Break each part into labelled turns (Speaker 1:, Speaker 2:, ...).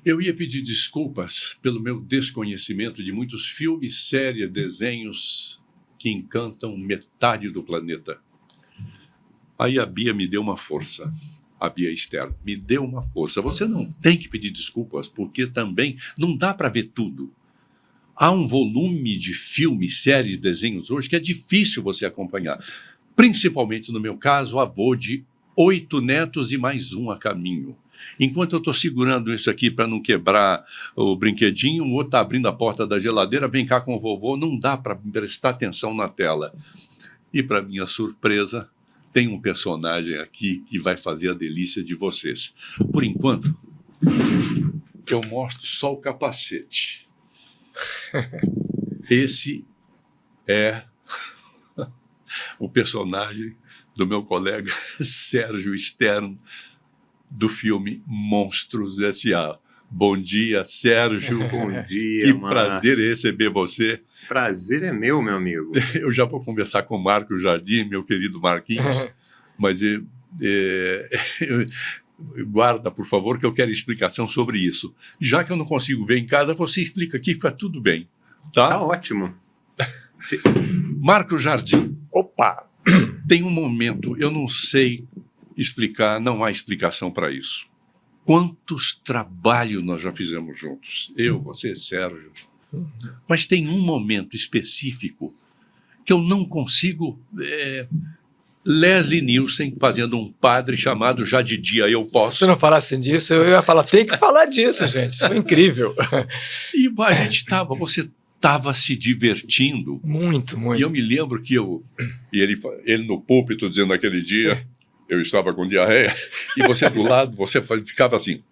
Speaker 1: Eu ia pedir desculpas pelo meu desconhecimento de muitos filmes, séries, desenhos que encantam metade do planeta. Aí a Bia me deu uma força. A Bia Esther me deu uma força. Você não tem que pedir desculpas, porque também não dá para ver tudo. Há um volume de filmes, séries, desenhos hoje que é difícil você acompanhar. Principalmente no meu caso, avô de 8 netos e mais um a caminho. Enquanto eu estou segurando isso aqui para não quebrar o brinquedinho, o outro está abrindo a porta da geladeira, vem cá com o vovô, não dá para prestar atenção na tela. E para minha surpresa, tem um personagem aqui que vai fazer a delícia de vocês. Por enquanto, eu mostro só o capacete. Esse é o personagem do meu colega Sérgio Stern, do filme Monstros S.A. Bom dia, Sérgio.
Speaker 2: Bom dia,
Speaker 1: que
Speaker 2: Márcio.
Speaker 1: prazer receber você.
Speaker 2: Prazer é meu amigo.
Speaker 1: Eu já vou conversar com o Marco Jardim, meu querido Marquinhos, mas guarda, por favor, que eu quero explicação sobre isso. Já que eu não consigo ver em casa, você explica aqui, fica tudo bem.
Speaker 2: Tá ótimo.
Speaker 1: Marco Jardim.
Speaker 3: Opa!
Speaker 1: Tem um momento, eu não sei explicar, não há explicação para isso. Quantos trabalhos nós já fizemos juntos? Eu, você, Sérgio. Mas tem um momento específico que eu não consigo... Leslie Nielsen fazendo um padre chamado Já de Dia Eu Posso.
Speaker 3: Se não falasse disso, eu ia falar, tem que falar disso, gente. Isso foi incrível.
Speaker 1: E você estava se divertindo.
Speaker 3: Muito, muito.
Speaker 1: E eu me lembro que ele no púlpito dizendo naquele dia, eu estava com diarreia, e você do lado, você ficava assim.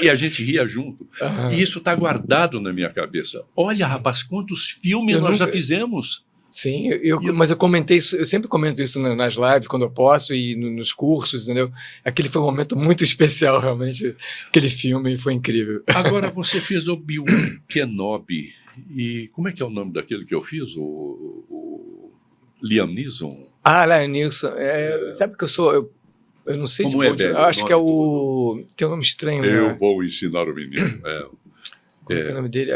Speaker 1: E a gente ria junto. E isso está guardado na minha cabeça. Olha, rapaz, quantos filmes nós já fizemos.
Speaker 3: Sim, mas eu comentei isso, eu sempre comento isso nas lives, quando eu posso, e nos cursos, entendeu? Aquele foi um momento muito especial, realmente. Aquele filme foi incrível.
Speaker 1: Agora, você fez Obi-Wan Kenobi. E como é que é o nome daquele que eu fiz? O Liam Neeson?
Speaker 3: Liam Neeson. Sabe que eu sou... Eu não sei
Speaker 1: como
Speaker 3: de onde.
Speaker 1: velho,
Speaker 3: acho que é o... Tem um nome estranho, né?
Speaker 1: Eu vou ensinar o menino.
Speaker 3: Como é o nome dele?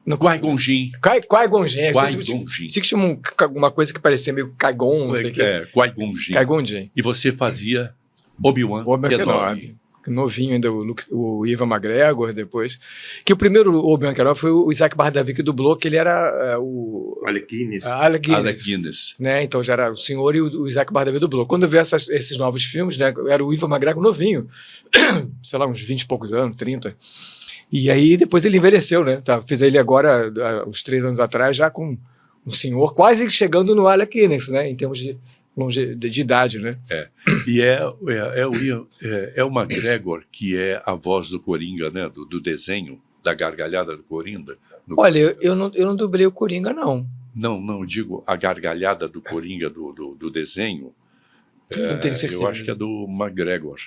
Speaker 1: Qui-Gon Jinn.
Speaker 3: Qui-Gon Jinn.
Speaker 1: Qui-Gon Jinn.
Speaker 3: Se que chama uma coisa que parecia meio Qui-Gon, não sei o quê.
Speaker 1: Qui-Gon Jinn.
Speaker 3: Qui-Gon Jinn.
Speaker 1: E você fazia Obi-Wan Kenobi.
Speaker 3: Novinho ainda, o Ivan McGregor depois. Que o primeiro Obi-Wan Kenobi foi o Isaac Bardavi que dublou, que ele era o...
Speaker 2: Alec Guinness.
Speaker 3: Alec Guinness. Né? Então já era o senhor e o Isaac Bardavi dublou. Quando eu vi esses novos filmes, né, era o Ivan McGregor novinho. Sei lá, uns 20 e poucos anos, 30. E aí depois ele envelheceu, né? Fiz ele agora, uns 3 anos atrás, já com um senhor quase chegando no Alec Guinness, né? Em termos de idade, né?
Speaker 1: E é o McGregor que é a voz do Coringa, né? Do desenho, da gargalhada do Coringa.
Speaker 3: Olha, eu não dublei o Coringa, não.
Speaker 1: Não, digo a gargalhada do Coringa do desenho.
Speaker 3: Não tenho certeza.
Speaker 1: Eu acho que é do McGregor.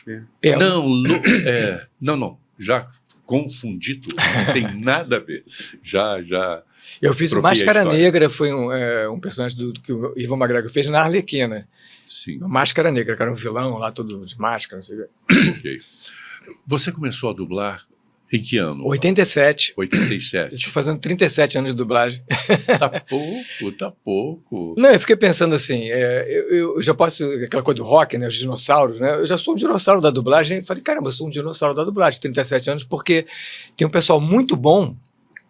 Speaker 1: Não. Já confundi tudo, não tem nada a ver. Já.
Speaker 3: Eu fiz Máscara Negra, foi um personagem que o Ivan McGregor fez na Arlequina.
Speaker 1: Sim.
Speaker 3: Máscara Negra, que era um vilão lá, todo de máscara, não sei o quê.
Speaker 1: Ok. Você começou a dublar em que ano?
Speaker 3: 87.
Speaker 1: 87.
Speaker 3: Eu estou fazendo 37 anos de dublagem.
Speaker 1: Tá pouco.
Speaker 3: Não, eu fiquei pensando assim, eu já posso, aquela coisa do rock, né, os dinossauros, né, eu já sou um dinossauro da dublagem, e falei, caramba, eu sou um dinossauro da dublagem, 37 anos, porque tem um pessoal muito bom,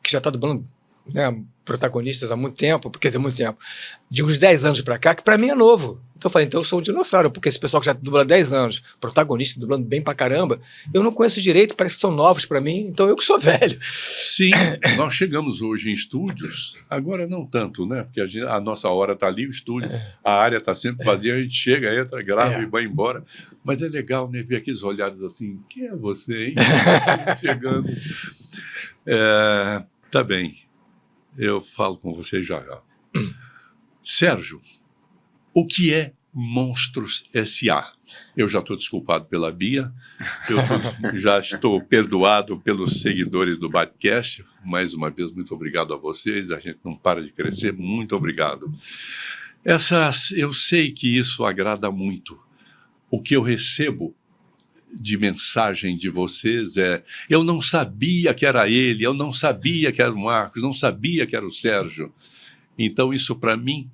Speaker 3: que já está dublando, né, protagonistas há muito tempo, quer dizer, muito tempo, de uns 10 anos para cá, que para mim é novo. Então eu falei, então eu sou um dinossauro, porque esse pessoal que já dubla há 10 anos, protagonista, dublando bem pra caramba, eu não conheço direito, parece que são novos para mim, então eu que sou velho.
Speaker 1: Sim, nós chegamos hoje em estúdios, agora não tanto, né? Porque a nossa hora está ali, o estúdio, a área está sempre vazia, a gente chega, entra, grava e vai embora. Mas é legal, né? Ver aqueles olhares assim, quem é você, hein? Chegando. Tá bem, eu falo com você já. Sérgio, o que é Monstros S.A.? Eu já estou desculpado pela Bia, já estou perdoado pelos seguidores do Batcast. Mais uma vez, muito obrigado a vocês, a gente não para de crescer, muito obrigado. Eu sei que isso agrada muito. O que eu recebo de mensagem de vocês é: eu não sabia que era ele, eu não sabia que era o Marcos, não sabia que era o Sérgio. Então isso para mim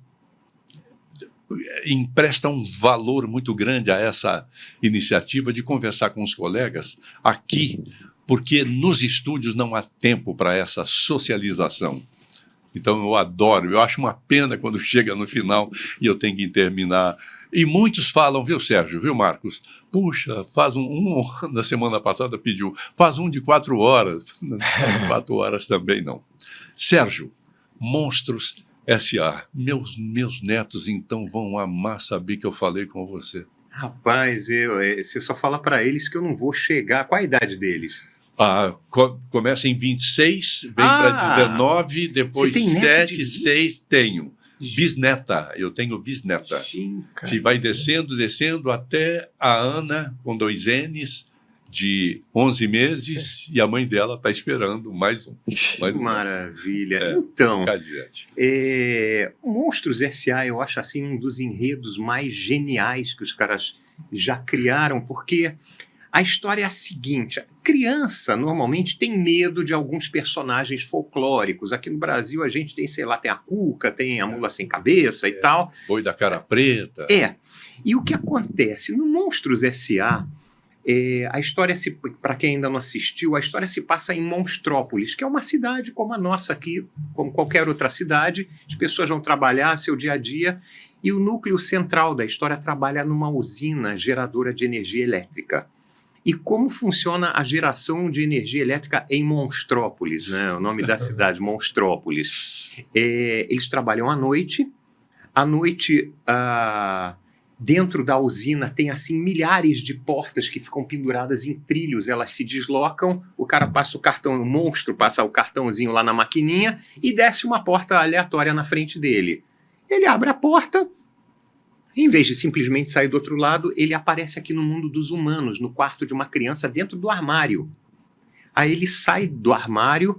Speaker 1: empresta um valor muito grande a essa iniciativa de conversar com os colegas aqui, porque nos estúdios não há tempo para essa socialização. Então eu adoro, eu acho uma pena quando chega no final e eu tenho que terminar. E muitos falam, viu, Sérgio, viu, Marcos? Puxa, faz na semana passada pediu, faz um de 4 horas. 4 horas também não. Sérgio, Monstros S.A. Meus netos, então, vão amar saber que eu falei com você.
Speaker 2: Rapaz, você só fala para eles que eu não vou chegar. Qual a idade deles?
Speaker 1: Começa em 26, vem para 19, depois 7, 6, tenho. Bisneta, eu tenho bisneta. Que vai descendo até a Ana, com 2 N's, de 11 meses, e a mãe dela está esperando mais um.
Speaker 2: Maravilha. Então, Monstros S.A. eu acho assim um dos enredos mais geniais que os caras já criaram, porque a história é a seguinte: a criança normalmente tem medo de alguns personagens folclóricos. Aqui no Brasil a gente tem, sei lá, tem a Cuca, tem a Mula Sem Cabeça e tal.
Speaker 1: Boi da Cara Preta.
Speaker 2: E o que acontece? No Monstros S.A., a história, para quem ainda não assistiu, a história se passa em Monstrópolis, que é uma cidade como a nossa aqui, como qualquer outra cidade. As pessoas vão trabalhar seu dia a dia, e o núcleo central da história trabalha numa usina geradora de energia elétrica. E como funciona a geração de energia elétrica em Monstrópolis, né? O nome da cidade, Monstrópolis. Eles trabalham à noite. À noite, dentro da usina tem assim milhares de portas que ficam penduradas em trilhos, elas se deslocam, o cara passa o cartão, o monstro passa o cartãozinho lá na maquininha e desce uma porta aleatória na frente dele. Ele abre a porta, em vez de simplesmente sair do outro lado, ele aparece aqui no mundo dos humanos, no quarto de uma criança, dentro do armário. Aí ele sai do armário,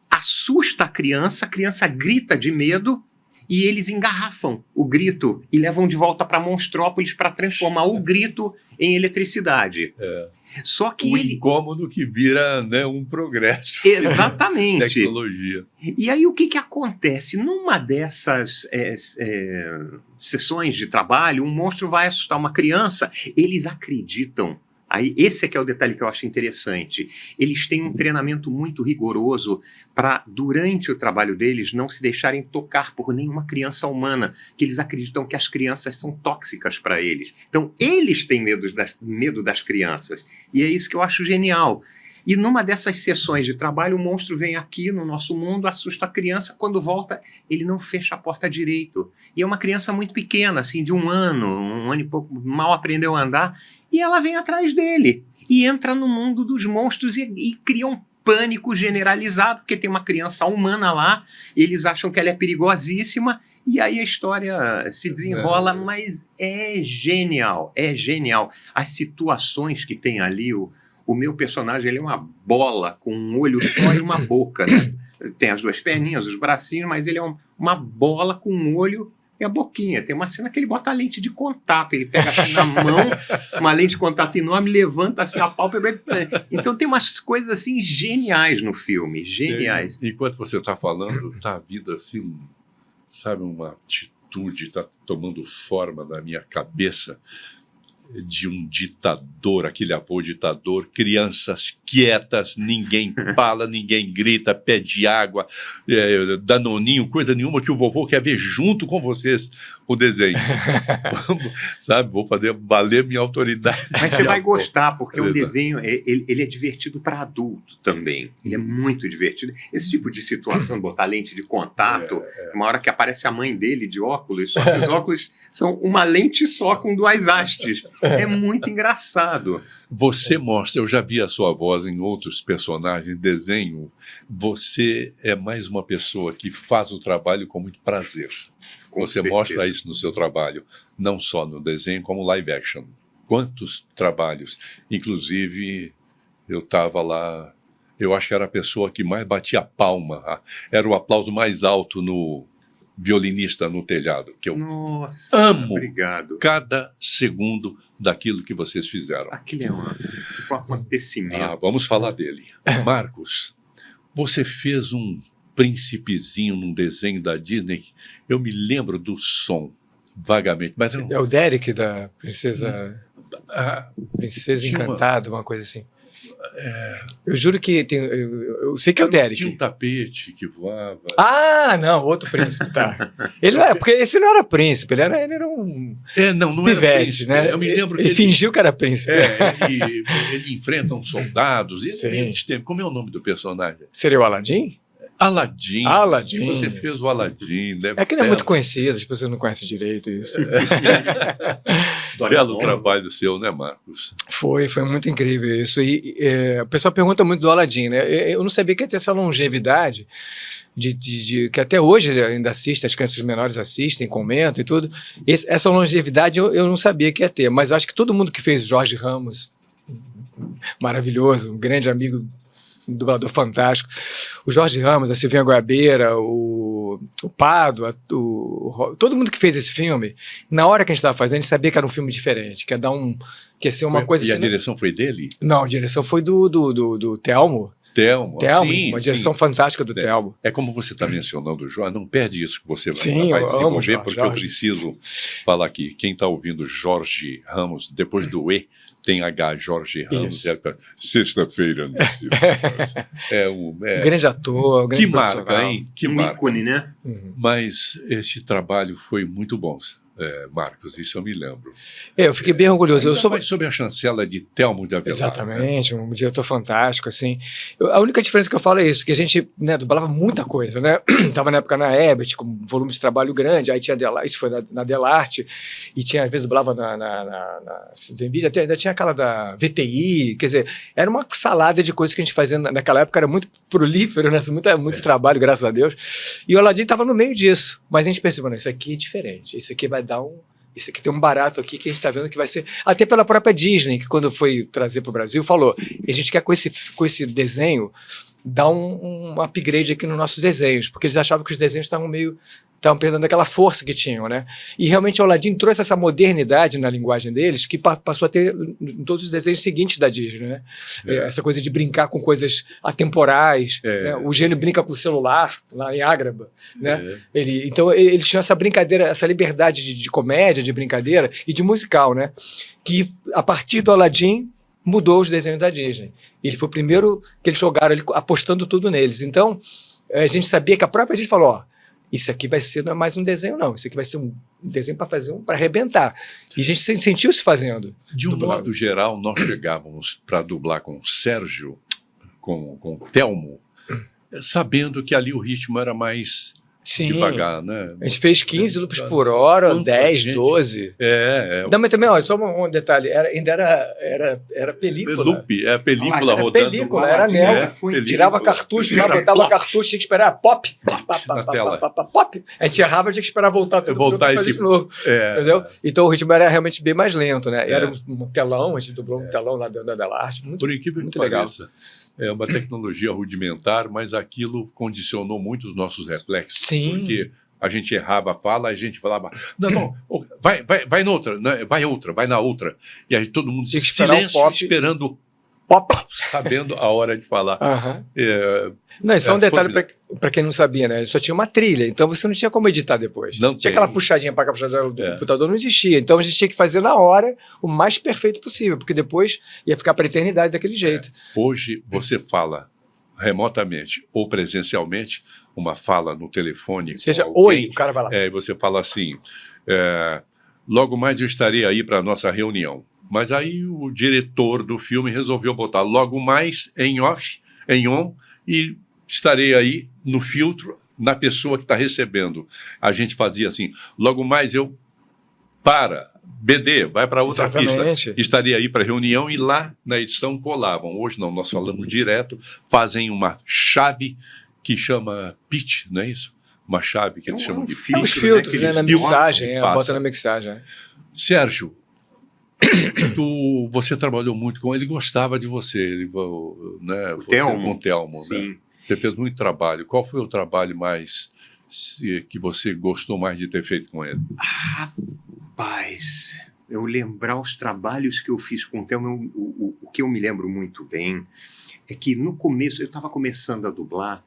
Speaker 2: assusta a criança grita de medo, e eles engarrafam o grito e levam de volta para Monstrópolis para transformar o grito em eletricidade. Só que
Speaker 1: incômodo que vira, né, um progresso.
Speaker 2: Exatamente.
Speaker 1: Tecnologia.
Speaker 2: E aí o que acontece? Numa dessas sessões de trabalho, um monstro vai assustar uma criança, eles acreditam. Aí, esse é que é o detalhe que eu acho interessante. Eles têm um treinamento muito rigoroso para, durante o trabalho deles, não se deixarem tocar por nenhuma criança humana, que eles acreditam que as crianças são tóxicas para eles. Então, eles têm medo das crianças. E é isso que eu acho genial. E numa dessas sessões de trabalho, o monstro vem aqui no nosso mundo, assusta a criança, quando volta, ele não fecha a porta direito. E é uma criança muito pequena, assim, de um ano e pouco, mal aprendeu a andar, e ela vem atrás dele e entra no mundo dos monstros e cria um pânico generalizado, porque tem uma criança humana lá, eles acham que ela é perigosíssima, e aí a história se desenrola, mas é genial, é genial. As situações que tem ali, o meu personagem, ele é uma bola com um olho só e uma boca, né? Tem as 2 perninhas, os bracinhos, mas ele é uma bola com um olho e a boquinha. Tem uma cena que ele bota a lente de contato, ele pega assim na mão, uma lente de contato enorme, levanta assim a pálpebra. Então tem umas coisas assim geniais no filme, geniais.
Speaker 1: Enquanto você está falando, está vindo assim, sabe, uma atitude, está tomando forma na minha cabeça, de um ditador, aquele avô ditador, crianças quietas, ninguém fala, ninguém grita, pede água, danoninho, coisa nenhuma, que o vovô quer ver junto com vocês o desenho. Sabe, vou fazer valer minha autoridade.
Speaker 2: Mas você vai gostar, porque o desenho, ele é divertido para adulto também, ele é muito divertido. Esse tipo de situação, botar lente de contato, uma hora que aparece a mãe dele de óculos, só que os óculos são uma lente só com 2 hastes. É muito engraçado.
Speaker 1: Você mostra, eu já vi a sua voz em outros personagens, desenho. Você é mais uma pessoa que faz o trabalho com muito prazer. Você mostra isso no seu trabalho, não só no desenho, como live action. Quantos trabalhos. Inclusive, eu estava lá, eu acho que era a pessoa que mais batia a palma. Era o aplauso mais alto violinista no telhado, que eu
Speaker 2: Nossa,
Speaker 1: amo
Speaker 2: obrigado.
Speaker 1: cada segundo daquilo que vocês fizeram.
Speaker 2: Aquilo foi um acontecimento.
Speaker 1: Vamos falar dele. Marcos, você fez um príncipezinho num desenho da Disney. Eu me lembro do som, vagamente. Mas eu não...
Speaker 3: É o Derek da Princesa
Speaker 1: tinha
Speaker 3: Encantada, uma coisa assim. Eu juro que tem. Eu sei que é o Derek.
Speaker 1: Tinha um tapete que voava.
Speaker 3: Não, outro príncipe, tá. Ele não era, porque esse não era príncipe, ele era um
Speaker 1: Não
Speaker 3: pivete,
Speaker 1: era príncipe,
Speaker 3: né?
Speaker 1: Eu me lembro que
Speaker 3: ele fingiu que era príncipe.
Speaker 1: ele enfrenta uns soldados.
Speaker 3: Sim.
Speaker 1: Como é o nome do personagem?
Speaker 3: Seria o Aladdin?
Speaker 1: Aladdin.
Speaker 3: Aladdin.
Speaker 1: Você fez o Aladdin, né?
Speaker 3: É que não é muito conhecido, as pessoas não conhecem direito isso.
Speaker 1: Belo trabalho seu, né, Marcos?
Speaker 3: Foi muito incrível isso. E o pessoal pergunta muito do Aladdin, né? Eu não sabia que ia ter essa longevidade que até hoje ainda assiste, as crianças menores assistem, comentam e tudo. Essa longevidade eu não sabia que ia ter, mas eu acho que todo mundo que fez Jorge Ramos, maravilhoso, um grande amigo, um dublador fantástico, o Jorge Ramos, a Silvinha Goiabeira, o Pádua, todo mundo que fez esse filme, na hora que a gente estava fazendo, a gente sabia que era um filme diferente, que ia ser uma coisa
Speaker 1: E
Speaker 3: assim.
Speaker 1: a direção foi dele?
Speaker 3: Não, a direção foi do Telmo.
Speaker 1: Telmo, sim,
Speaker 3: uma direção fantástica do Telmo.
Speaker 1: É como você está mencionando o Jorge, não perde isso que você
Speaker 3: Sim,
Speaker 1: vai
Speaker 3: eu amo
Speaker 1: desenvolver,
Speaker 3: Jorge.
Speaker 1: porque eu preciso falar aqui. Quem está ouvindo Jorge Ramos, depois do E, tem H, Jorge Ramos. Sexta-feira.
Speaker 3: Grande ator, grande
Speaker 1: Que marca,
Speaker 3: profissional.
Speaker 1: hein? Que
Speaker 2: Um
Speaker 1: marca.
Speaker 2: ícone, né?
Speaker 1: Mas esse trabalho foi muito bom, Marcos, isso eu me lembro.
Speaker 3: Eu fiquei bem orgulhoso. Eu sou
Speaker 1: sob a chancela de Telmo de Avelar.
Speaker 3: Exatamente, um diretor fantástico, assim. A única diferença que eu falo é isso, que a gente, né, dublava muita coisa, né? Tava na época na Ebert, com um volume de trabalho grande, aí tinha isso foi na Delarte, e tinha, às vezes, dublava na Zenvidia, ainda tinha aquela da VTI, quer dizer, era uma salada de coisas que a gente fazia naquela época, era muito prolífero, né? Muito trabalho, graças a Deus. E o Aladdin estava no meio disso, mas a gente pensou, isso aqui é diferente, isso aqui vai dar isso aqui tem um barato aqui que a gente está vendo que vai ser... Até pela própria Disney, que quando foi trazer para o Brasil, falou, a gente quer com esse desenho dar um upgrade aqui nos nossos desenhos, porque eles achavam que os desenhos estavam perdendo aquela força que tinham, né? E realmente o Aladdin trouxe essa modernidade na linguagem deles, que passou a ter em todos os desenhos seguintes da Disney, né? Essa coisa de brincar com coisas atemporais, né? O gênio brinca com o celular, lá em Ágraba, né? Então eles tinham essa brincadeira, essa liberdade de comédia, de brincadeira e de musical, né? Que a partir do Aladdin mudou os desenhos da Disney. Ele foi o primeiro que eles jogaram, apostando tudo neles. Então, a gente sabia que a própria Disney falou, isso aqui não é mais um desenho, não. Isso aqui vai ser um desenho para arrebentar. E a gente sentiu se fazendo.
Speaker 1: De um modo geral, nós chegávamos para dublar com o Sérgio, com o Telmo, sabendo que ali o ritmo era mais devagar, né?
Speaker 3: A gente fez 15 loops por hora, 10, 12. Não, mas também, olha, só um detalhe, ainda era película.
Speaker 1: Loop, película rodando.
Speaker 3: Película, era anel. Tirava cartucho, lá botava cartucho, tinha que esperar pop. Pop. A gente errava, tinha que esperar voltar tudo
Speaker 1: voltar
Speaker 3: fazer de novo. Entendeu? Então o ritmo era realmente bem mais lento, né? Era um telão, a gente dublou um telão lá dentro da arte.
Speaker 1: Por incrível que pareça. É uma tecnologia rudimentar, mas aquilo condicionou muito os nossos reflexos.
Speaker 3: Sim.
Speaker 1: Porque a gente errava a fala, a gente falava, não, vai na outra, vai na outra. E aí todo mundo em silêncio, esperando
Speaker 3: pop,
Speaker 1: sabendo a hora de falar.
Speaker 3: Não, isso é um detalhe para quem não sabia, né? Só tinha uma trilha, então você não tinha como editar depois.
Speaker 1: Não
Speaker 3: tinha aquela puxadinha para cá, puxadinha do computador, não existia. Então a gente tinha que fazer na hora o mais perfeito possível, porque depois ia ficar para a eternidade daquele jeito.
Speaker 1: Hoje você fala remotamente ou presencialmente, uma fala no telefone.
Speaker 3: Seja,
Speaker 1: alguém,
Speaker 3: o cara vai lá.
Speaker 1: E você fala assim, logo mais eu estarei aí para a nossa reunião. Mas aí o diretor do filme resolveu botar logo mais em off, em on, e estarei aí no filtro, na pessoa que está recebendo. A gente fazia assim, logo mais eu BD, vai para outra pista. Estaria aí para reunião e lá na edição colavam. Hoje não, nós falamos direto, fazem uma chave que chama pitch, não é isso? Uma chave que eles chamam de filtro.
Speaker 3: Os filtros, né? Na mixagem, bota na mixagem.
Speaker 1: Sérgio, você trabalhou muito com ele, gostava de você, né? Com o Telmo. Sim. Né? Você fez muito trabalho. Qual foi o trabalho mais que você gostou mais de ter feito com ele?
Speaker 2: Rapaz, eu lembrar os trabalhos que eu fiz com o Thelma, o que eu me lembro muito bem é que no começo, eu estava começando a dublar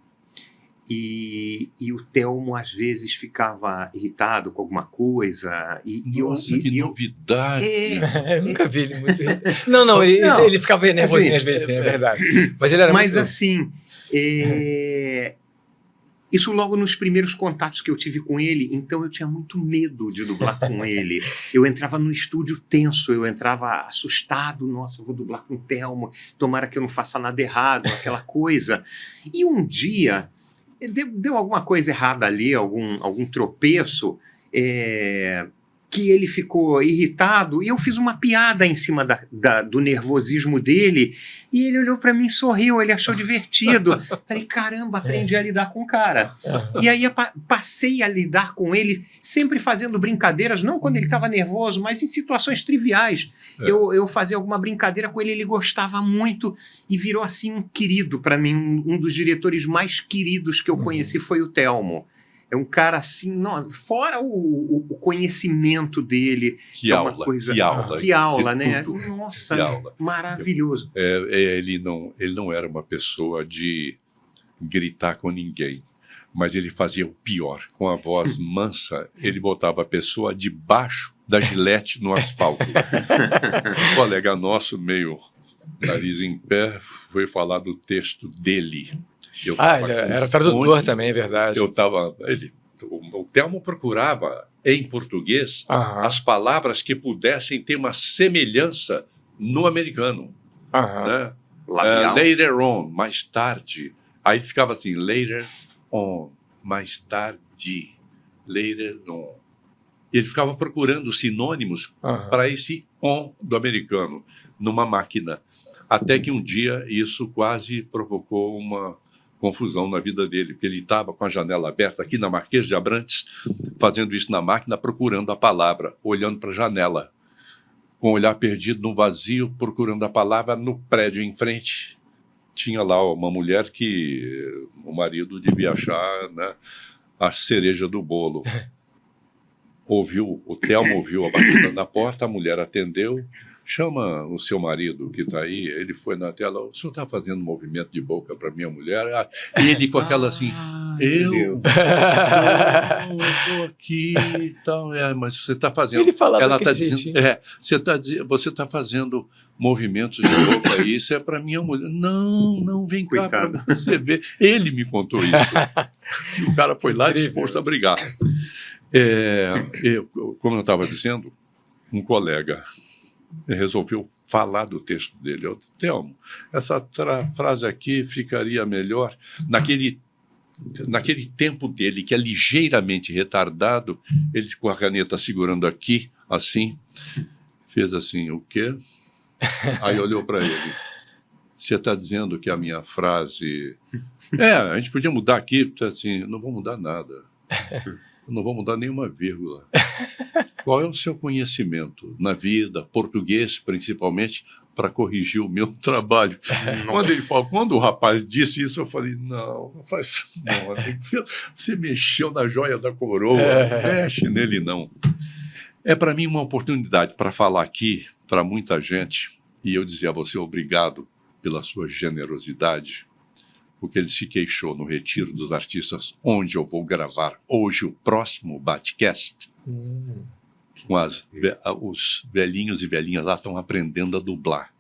Speaker 2: e o Thelmo às vezes ficava irritado com alguma coisa.
Speaker 1: Nossa, que novidade!
Speaker 3: Eu nunca vi ele muito irritado. Não, ele ficava nervosinho às vezes, é verdade. Mas ele era
Speaker 2: Mas
Speaker 3: muito...
Speaker 2: assim, isso logo nos primeiros contatos que eu tive com ele, então eu tinha muito medo de dublar com ele. Eu entrava no estúdio tenso, eu entrava assustado, nossa, vou dublar com o Thelmo, tomara que eu não faça nada errado, aquela coisa. E um dia, deu alguma coisa errada ali, algum tropeço, que ele ficou irritado, e eu fiz uma piada em cima do nervosismo dele, e ele olhou para mim e sorriu, ele achou divertido. Falei, caramba, aprendi a lidar com o cara. E aí passei a lidar com ele, sempre fazendo brincadeiras, não quando ele estava nervoso, mas em situações triviais. Eu fazia alguma brincadeira com ele, ele gostava muito, e virou assim um querido para mim, um dos diretores mais queridos que eu conheci foi o Thelmo. É um cara assim, fora o conhecimento dele.
Speaker 1: Que
Speaker 2: aula, né?
Speaker 1: Tudo.
Speaker 2: Nossa, maravilhoso.
Speaker 1: Ele não era uma pessoa de gritar com ninguém, mas ele fazia o pior. Com a voz mansa, ele botava a pessoa debaixo da gilete no asfalto. Um colega nosso, meio nariz em pé, foi falar do texto dele.
Speaker 3: Ele era tradutor também, é verdade.
Speaker 1: O Thelmo procurava, em português, as palavras que pudessem ter uma semelhança no americano. Né? Later on, mais tarde. Aí ficava assim, later on, mais tarde, later on. Ele ficava procurando sinônimos para esse on do americano, numa máquina. Até que um dia isso quase provocou uma confusão na vida dele, porque ele estava com a janela aberta aqui na Marquês de Abrantes, fazendo isso na máquina, procurando a palavra, olhando para a janela, com o olhar perdido no vazio, procurando a palavra no prédio em frente. Tinha lá uma mulher que o marido devia achar, né, a cereja do bolo. O Thelmo ouviu a batida na porta, a mulher atendeu, chama o seu marido que está aí. Ele foi na tela, o senhor está fazendo movimento de boca para minha mulher? Ele com aquela assim, eu estou aqui e tal, mas você está fazendo...
Speaker 3: Ele falava
Speaker 1: ela está
Speaker 3: dizendo,
Speaker 1: você está fazendo movimentos de boca, isso é para minha mulher. Não, vem cá para você ver. Ele me contou isso. E o cara foi lá disposto a brigar. Como eu estava dizendo, um colega resolveu falar do texto dele. Eu, Thelmo, essa frase aqui ficaria melhor. Naquele tempo dele, que é ligeiramente retardado, ele com a caneta segurando aqui, assim, fez assim, o quê? Aí olhou para ele. Você está dizendo que a minha frase... a gente podia mudar aqui, assim, não vou mudar nada. Não vou mudar nenhuma vírgula. Qual é o seu conhecimento na vida, português principalmente, para corrigir o meu trabalho? Quando o rapaz disse isso, eu falei, não faz isso não. Você mexeu na joia da coroa, não mexe nele não. É para mim uma oportunidade para falar aqui para muita gente, e eu dizer a você obrigado pela sua generosidade, porque ele se queixou no Retiro dos Artistas, onde eu vou gravar hoje o próximo Batcast. Com os velhinhos e velhinhas lá estão aprendendo a dublar.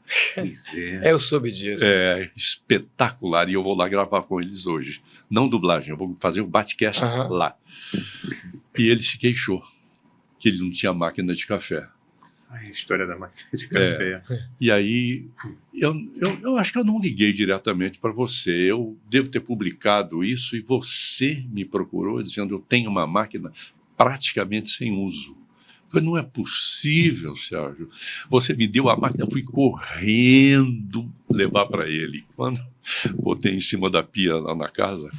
Speaker 3: Eu soube disso.
Speaker 1: É espetacular, e eu vou lá gravar com eles hoje. Não dublagem, eu vou fazer o Batcast lá. E ele se queixou que ele não tinha máquina de café.
Speaker 2: A história da máquina de café.
Speaker 1: E aí, eu acho que eu não liguei diretamente para você. Eu devo ter publicado isso e você me procurou dizendo eu tenho uma máquina praticamente sem uso. Eu falei, não é possível, Sérgio. Você me deu a máquina, eu fui correndo levar para ele. Quando botei em cima da pia lá na casa,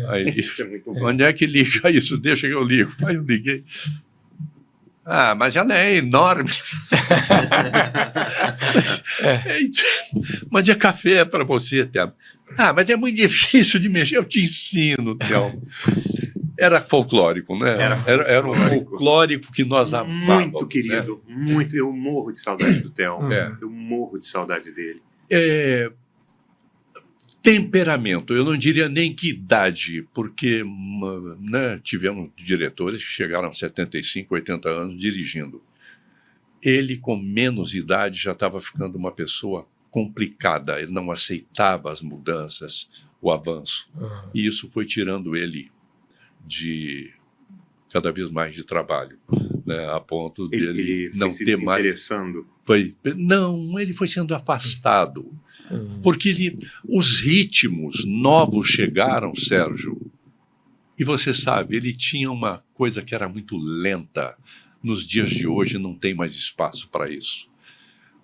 Speaker 1: aí,
Speaker 2: Isso é muito bom.
Speaker 1: onde é que liga isso? Deixa que eu ligo. Aí eu liguei. Mas ela é enorme. Mas é café para você, Thelmo. Mas é muito difícil de mexer. Eu te ensino, Thelmo. Era folclórico, né? Era um folclórico que nós amávamos.
Speaker 2: Muito querido, muito. Eu morro de saudade do Thelmo. Eu morro de saudade dele.
Speaker 1: Temperamento, eu não diria nem que idade, porque né, tivemos diretores que chegaram a 75, 80 anos dirigindo. Ele, com menos idade, já estava ficando uma pessoa complicada, ele não aceitava as mudanças, o avanço. E isso foi tirando ele de cada vez mais de trabalho, né, a ponto dele não ter mais... Não, ele foi sendo afastado. Porque os ritmos novos chegaram, Sérgio, e você sabe, ele tinha uma coisa que era muito lenta. Nos dias de hoje não tem mais espaço para isso.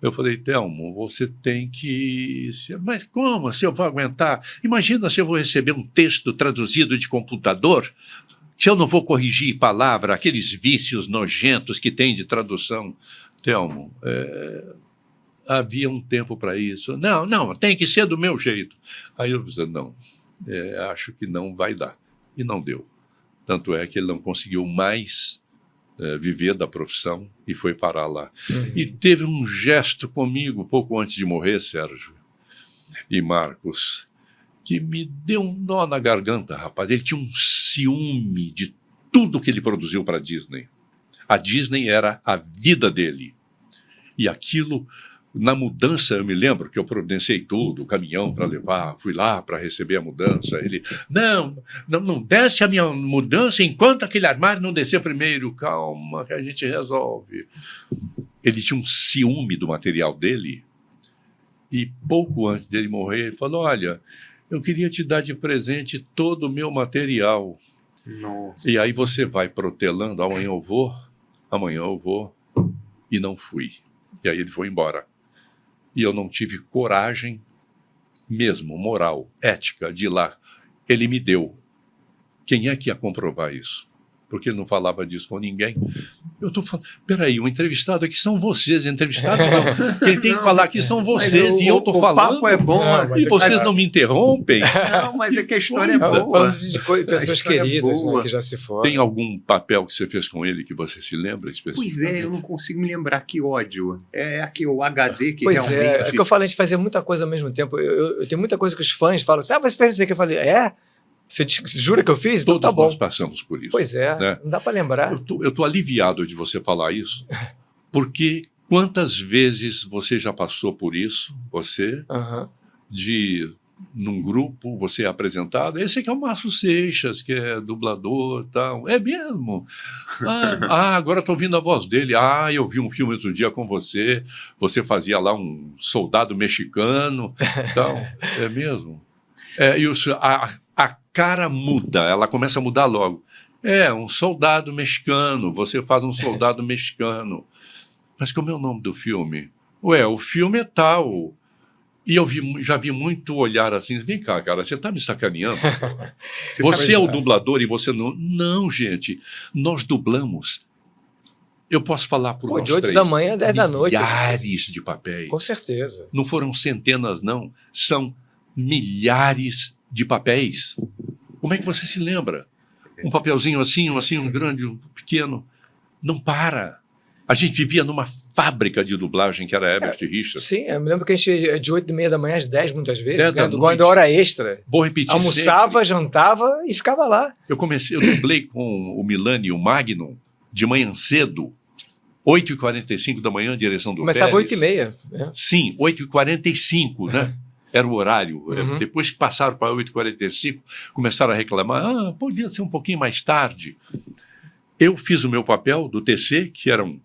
Speaker 1: Eu falei, Thelmo, você tem que... Mas como se eu vou aguentar? Imagina se eu vou receber um texto traduzido de computador, se eu não vou corrigir palavra, aqueles vícios nojentos que tem de tradução. Thelmo, havia um tempo para isso. Não, tem que ser do meu jeito. Aí eu disse, não, acho que não vai dar. E não deu. Tanto é que ele não conseguiu mais viver da profissão e foi parar lá. E teve um gesto comigo, pouco antes de morrer, Sérgio e Marcos, que me deu um nó na garganta, rapaz. Ele tinha um ciúme de tudo que ele produziu para a Disney. A Disney era a vida dele. E aquilo... Na mudança, eu me lembro que eu providenciei tudo, o caminhão para levar, fui lá para receber a mudança. Ele, não desce a minha mudança enquanto aquele armário não descer primeiro. Calma, que a gente resolve. Ele tinha um ciúme do material dele. E pouco antes dele morrer, ele falou, olha, eu queria te dar de presente todo o meu material.
Speaker 2: Nossa.
Speaker 1: E aí você vai protelando, amanhã eu vou, e não fui. E aí ele foi embora. E eu não tive coragem mesmo, moral, ética, de ir lá. Ele me deu. Quem é que ia comprovar isso? Porque ele não falava disso com ninguém. Eu estou falando, peraí, o entrevistado aqui são vocês, entrevistado não. Quem tem que falar aqui são vocês, e eu estou falando.
Speaker 2: O papo é bom,
Speaker 1: e vocês não me interrompem.
Speaker 2: Não, mas é que a história é boa.
Speaker 3: Falando de pessoas queridas, né, que já se foram.
Speaker 1: Tem algum papel que você fez com ele que você se lembra especificamente?
Speaker 2: Pois é, eu não consigo me lembrar, que ódio. É aqui o HD que
Speaker 3: pois
Speaker 2: realmente...
Speaker 3: É que eu falei, a gente fazia muita coisa ao mesmo tempo. Eu tenho muita coisa que os fãs falam assim, você fez isso aqui. Eu falei, Você jura que eu fiz? Então
Speaker 1: Todos
Speaker 3: tá bom.
Speaker 1: nós passamos por isso.
Speaker 3: Pois é, né? Não dá para lembrar.
Speaker 1: Eu tô aliviado de você falar isso, porque quantas vezes você já passou por isso, você, num grupo, você é apresentado, esse aqui é o Márcio Seixas, que é dublador e tal. É mesmo? Agora estou ouvindo a voz dele. Eu vi um filme outro dia com você fazia lá um soldado mexicano. Então, é mesmo? A cara muda, ela começa a mudar logo. Um soldado mexicano, você faz um soldado mexicano. Mas como é o nome do filme? O filme é tal. E eu já vi muito olhar assim, vem cá, cara, você está me sacaneando? Você é o dublador e você não... Não, gente, nós dublamos. Eu posso falar por nós
Speaker 3: de 8 da manhã a 10 da noite.
Speaker 1: Milhares de papéis.
Speaker 3: Com certeza.
Speaker 1: Não foram centenas, não. São milhares de papéis. Como é que você se lembra? Um papelzinho assim, um grande, um pequeno. Não para. A gente vivia numa fábrica de dublagem que era Herbert Richards.
Speaker 3: Sim, eu me lembro que a gente de 8h30 da manhã às 10 muitas vezes,
Speaker 1: 10 da noite.
Speaker 3: Da hora extra.
Speaker 1: Vou repetir
Speaker 3: almoçava,
Speaker 1: sempre.
Speaker 3: Jantava e ficava lá.
Speaker 1: Eu dublei com o Milani e o Magnum de manhã cedo, 8h45 da manhã, direção do
Speaker 3: Começava
Speaker 1: Pérez.
Speaker 3: 8h30.
Speaker 1: Sim, 8h45, né? Era o horário. Depois que passaram para 8h45, começaram a reclamar. Podia ser um pouquinho mais tarde. Eu fiz o meu papel do TC, que eram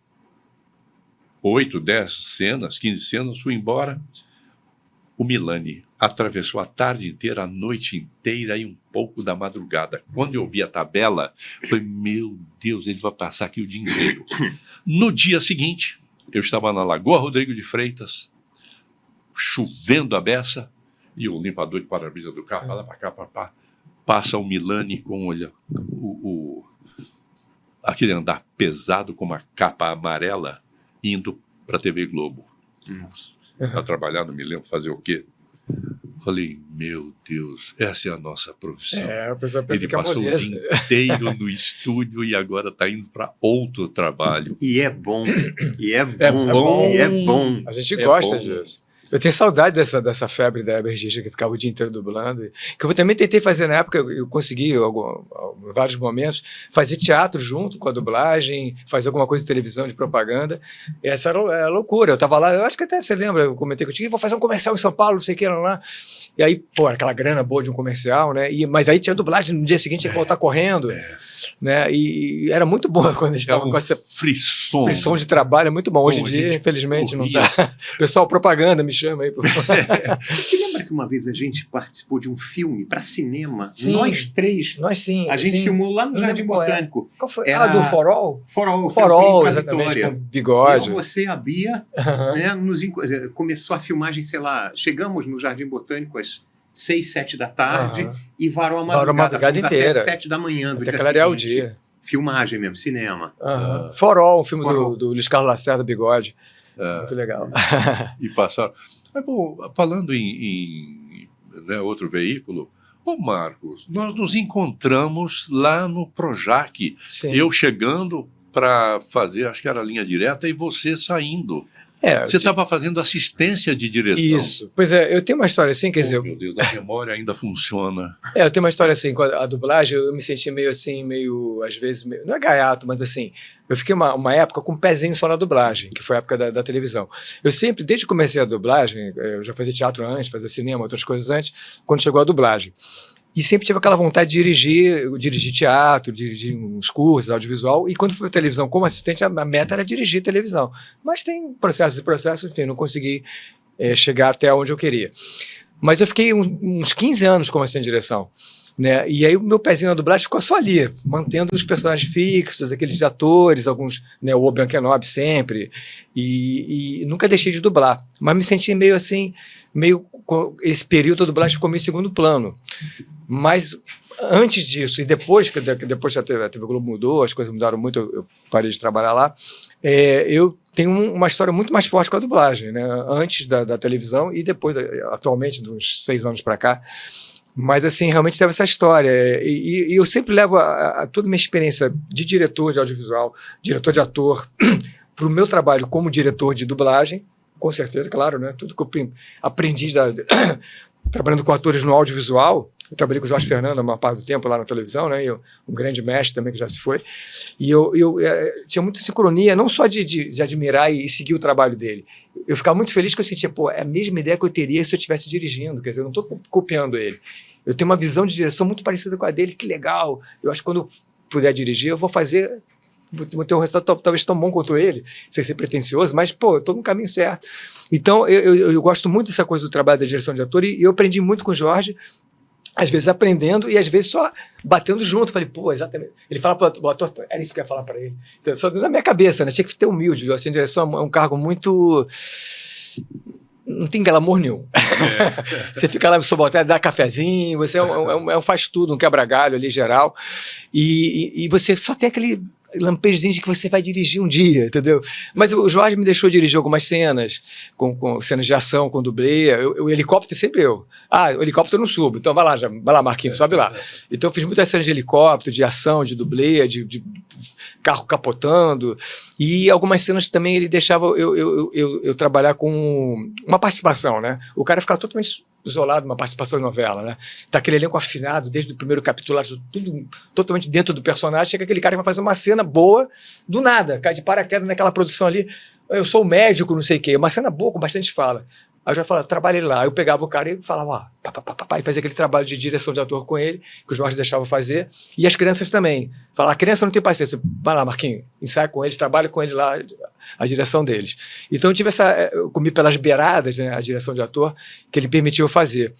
Speaker 1: 8, 10 cenas, 15 cenas, fui embora. O Milani atravessou a tarde inteira, a noite inteira e um pouco da madrugada. Quando eu vi a tabela, eu falei, meu Deus, ele vai passar aqui o dia inteiro. No dia seguinte, eu estava na Lagoa Rodrigo de Freitas, chovendo a beça, e o limpador de para-brisa do carro, vai lá para cá, passa o Milani com aquele andar pesado com uma capa amarela, indo para a TV Globo. Para trabalhar, não me lembro fazer o quê. Falei, meu Deus, essa é a nossa profissão.
Speaker 3: A pessoa pensa
Speaker 1: Ele
Speaker 3: que é
Speaker 1: passou o
Speaker 3: moleza.
Speaker 1: dia inteiro no estúdio e agora está indo para outro trabalho.
Speaker 2: E é bom, e é bom,
Speaker 1: É bom.
Speaker 2: e é bom.
Speaker 3: A gente
Speaker 1: É
Speaker 3: gosta
Speaker 1: bom.
Speaker 3: disso. Eu tenho saudade dessa febre da Heber Gicha, que ficava o dia inteiro dublando. Que eu também tentei fazer na época, eu consegui, em vários momentos, fazer teatro junto com a dublagem, fazer alguma coisa de televisão, de propaganda. E essa era a loucura. Eu estava lá, eu acho que até você lembra, eu comentei contigo, vou fazer um comercial em São Paulo, não sei o que, lá. E aí, pô, aquela grana boa de um comercial, né? Mas aí tinha dublagem, no dia seguinte tinha que voltar correndo. Né? E era muito bom quando a gente estava com essa frição de trabalho, é muito bom. Hoje em dia, infelizmente, não tá. Pessoal, propaganda, me chama aí.
Speaker 2: Você lembra que uma vez a gente participou de um filme para cinema?
Speaker 3: Sim.
Speaker 2: Nós três.
Speaker 3: Nós sim.
Speaker 2: A gente
Speaker 3: sim.
Speaker 2: filmou lá no
Speaker 3: Não
Speaker 2: Jardim
Speaker 3: lembro qual é.
Speaker 2: Botânico.
Speaker 3: Qual foi?
Speaker 2: Era
Speaker 3: Do Forol?
Speaker 2: Forol,
Speaker 3: Forol,
Speaker 2: exatamente,
Speaker 3: exatamente,
Speaker 2: Vitória.
Speaker 3: com bigode.
Speaker 2: Eu, você e a Bia, né, começou a filmagem, sei lá, chegamos no Jardim Botânico às 6, 7 da tarde e varou a madrugada
Speaker 3: inteira.
Speaker 2: até 7 da manhã do
Speaker 3: Até
Speaker 2: dia
Speaker 3: clarear o
Speaker 2: seguinte.
Speaker 3: dia.
Speaker 2: Filmagem mesmo, cinema.
Speaker 3: Forol, um filme
Speaker 2: Forol.
Speaker 3: do Luiz Carlos Lacerda, Bigode. Muito legal.
Speaker 1: E passaram. Mas, bom, falando em né, outro veículo, ô Marcos, nós nos encontramos lá no Projac.
Speaker 3: Sim.
Speaker 1: Eu chegando para fazer, acho que era a linha direta, e você saindo. Você estava fazendo assistência de direção.
Speaker 3: Isso. Pois é, eu tenho uma história assim, quer dizer...
Speaker 1: Meu Deus, a memória ainda funciona.
Speaker 3: Eu tenho uma história assim, com a dublagem, eu me senti meio assim, às vezes, não é gaiato, mas assim, eu fiquei uma época com um pezinho só na dublagem, que foi a época da televisão. Eu sempre, desde que comecei a dublagem, eu já fazia teatro antes, fazia cinema, outras coisas antes, quando chegou a dublagem. E sempre tive aquela vontade de dirigir teatro, dirigir uns cursos, audiovisual. E quando fui para televisão como assistente, a meta era dirigir televisão. Mas tem processos e processos, enfim, não consegui chegar até onde eu queria. Mas eu fiquei uns 15 anos como assistente de direção. Né? E aí o meu pezinho na dublagem ficou só ali, mantendo os personagens fixos, aqueles atores, alguns, né, o Obi-Wan Kenobi sempre, e nunca deixei de dublar. Mas me senti meio assim, esse período da dublagem ficou meio em segundo plano. Mas antes disso, e depois que a TV Globo mudou, as coisas mudaram muito, eu parei de trabalhar lá, eu tenho uma história muito mais forte com a dublagem, né? Antes da televisão e depois, atualmente, de uns 6 anos para cá. Mas, assim, realmente teve essa história. E eu sempre levo toda a minha experiência de diretor de audiovisual, diretor de ator, para o meu trabalho como diretor de dublagem, com certeza, claro, né? Tudo que eu aprendi trabalhando com atores no audiovisual. Eu trabalhei com o Jorge Fernando há uma parte do tempo lá na televisão, né? Um grande mestre também que já se foi. E eu tinha muita sincronia, não só de admirar e seguir o trabalho dele. Eu ficava muito feliz que eu sentia, é a mesma ideia que eu teria se eu estivesse dirigindo. Quer dizer, eu não estou copiando ele. Eu tenho uma visão de direção muito parecida com a dele, que legal. Eu acho que quando eu puder dirigir, eu vou ter um resultado talvez tão bom quanto ele, sem ser pretencioso, mas, eu estou no caminho certo. Então, eu gosto muito dessa coisa do trabalho da direção de ator e eu aprendi muito com o Jorge, às vezes aprendendo e às vezes só batendo junto. Falei, exatamente. Ele fala para o ator, era isso que eu ia falar para ele. Então, só na minha cabeça, né? Tinha que ter humilde. Assim, a direção é um cargo muito... Não tem glamour nenhum. Você fica lá no subalterno, dá cafezinho, você é um faz-tudo, um quebra-galho ali geral. E você só tem aquele lampejozinho de que você vai dirigir um dia, entendeu? Mas o Jorge me deixou dirigir algumas cenas, com cenas de ação, com dublê. O helicóptero sempre eu. O helicóptero eu não subo, então vai lá, Marquinhos, sobe lá. Então eu fiz muitas cenas de helicóptero, de ação, de dublê, de carro capotando, e algumas cenas também ele deixava eu trabalhar com uma participação, né? O cara ficava totalmente isolado, uma participação em novela, né? Tá aquele elenco afinado desde o primeiro capítulo, tudo totalmente dentro do personagem, chega aquele cara que vai fazer uma cena boa do nada, cai de paraquedas naquela produção ali, eu sou médico, não sei o quê, uma cena boa com bastante fala. Aí eu já falava, trabalha ele lá. Aí eu pegava o cara e falava, e fazia aquele trabalho de direção de ator com ele, que o Jorge deixava fazer. E as crianças também. Falava, a criança não tem paciência. Vai lá, Marquinhos, ensaia com eles, trabalha com eles lá, a direção deles. Então eu comi pelas beiradas, né, a direção de ator, que ele permitiu eu fazer.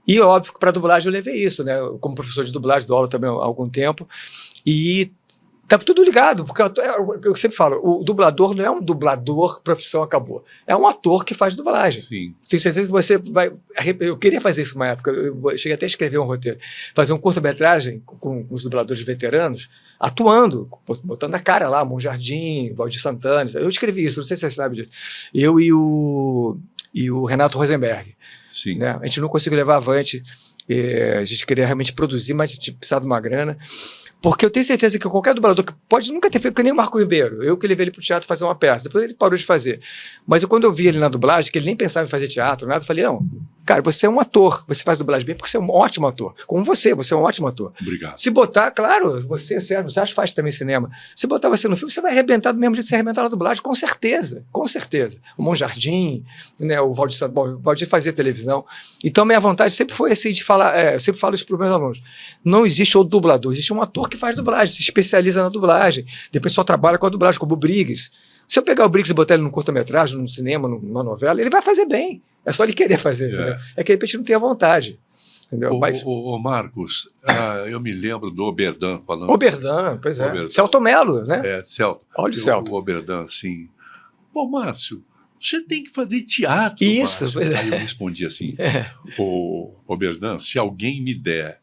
Speaker 3: E óbvio que para dublagem eu levei isso, né? Como professor de dublagem, dou aula também há algum tempo. E tá tudo ligado, porque eu sempre falo, o dublador não é um dublador, profissão acabou. É um ator que faz dublagem.
Speaker 1: Sim.
Speaker 3: Tenho certeza que você vai... Eu queria fazer isso uma época, eu cheguei até a escrever um roteiro, fazer um curta-metragem com os dubladores veteranos, atuando, botando a cara lá, Monjardim, Valdir Santana. Eu escrevi isso, não sei se você sabe disso. Eu e o Renato Rosenberg.
Speaker 1: Sim.
Speaker 3: né? A gente não conseguiu levar avante. A gente queria realmente produzir, mas a gente precisava de uma grana. Porque eu tenho certeza que qualquer dublador que pode nunca ter feito, que nem o Marco Ribeiro, eu que levei ele pro teatro fazer uma peça, depois ele parou de fazer. Mas quando eu vi ele na dublagem, que ele nem pensava em fazer teatro, nada, eu falei, não, cara, você é um ator, você faz dublagem bem porque você é um ótimo ator. Como você é um ótimo ator.
Speaker 1: Obrigado.
Speaker 3: Se botar, claro, você, Sérgio, você acha que faz também cinema. Se botar você no filme, você vai arrebentar do mesmo jeito que você arrebentar na dublagem, com certeza, com certeza. O Monjardim, né, o Valdir fazia televisão. Então, minha vontade sempre foi assim de falar, eu sempre falo isso para os meus alunos, não existe outro dublador, existe um ator que faz dublagem, se especializa na dublagem, depois só trabalha com a dublagem, como o Briggs. Se eu pegar o Briggs e botar ele num curta-metragem, num cinema, numa novela, ele vai fazer bem. É só ele querer fazer. É que de repente não tem a vontade. Entendeu?
Speaker 1: Ô, Marcos, eu me lembro do Oberdan falando.
Speaker 3: Oberdan, pois é.
Speaker 1: Oberdan.
Speaker 3: Celto Mello, né?
Speaker 1: Celto.
Speaker 3: Olha o Celto.
Speaker 1: O Oberdan, assim. Pô, Márcio, você tem que fazer teatro.
Speaker 3: Isso,
Speaker 1: Márcio.
Speaker 3: pois é.
Speaker 1: Aí eu respondi assim: Ô, Oberdan, se alguém me der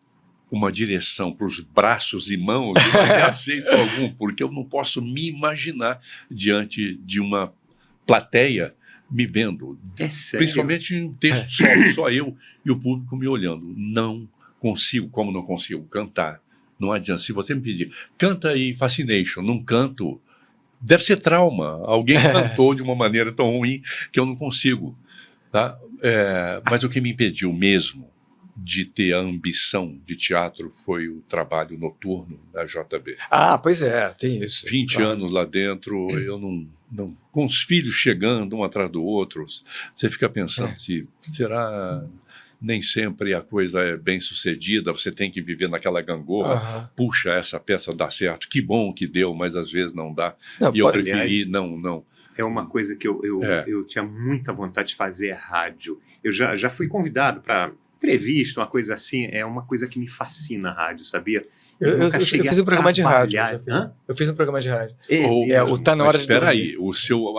Speaker 1: uma direção para os braços e mãos, eu não aceito algum, porque eu não posso me imaginar diante de uma plateia me vendo.
Speaker 2: É sério?
Speaker 1: Principalmente em um texto só eu e o público me olhando. Não consigo, como não consigo cantar. Não adianta. Se você me pedir, canta aí Fascination, não canto, deve ser trauma. Alguém cantou de uma maneira tão ruim que eu não consigo. Tá? Mas o que me impediu mesmo de ter a ambição de teatro foi o trabalho noturno da JB.
Speaker 3: Pois é, tem isso.
Speaker 1: 20 anos lá dentro, eu não, com os filhos chegando um atrás do outro, você fica pensando se será nem sempre a coisa é bem sucedida, você tem que viver naquela gangorra, puxa, essa peça dá certo, que bom que deu, mas às vezes não dá, e eu preferi não.
Speaker 2: É uma coisa que eu tinha muita vontade de fazer, rádio. Eu já fui convidado para entrevista, uma coisa assim, é uma coisa que me fascina a rádio, sabia?
Speaker 3: Eu fiz um programa de rádio. Eu fiz um programa de rádio. O Tá Na Hora de
Speaker 1: Espera aí,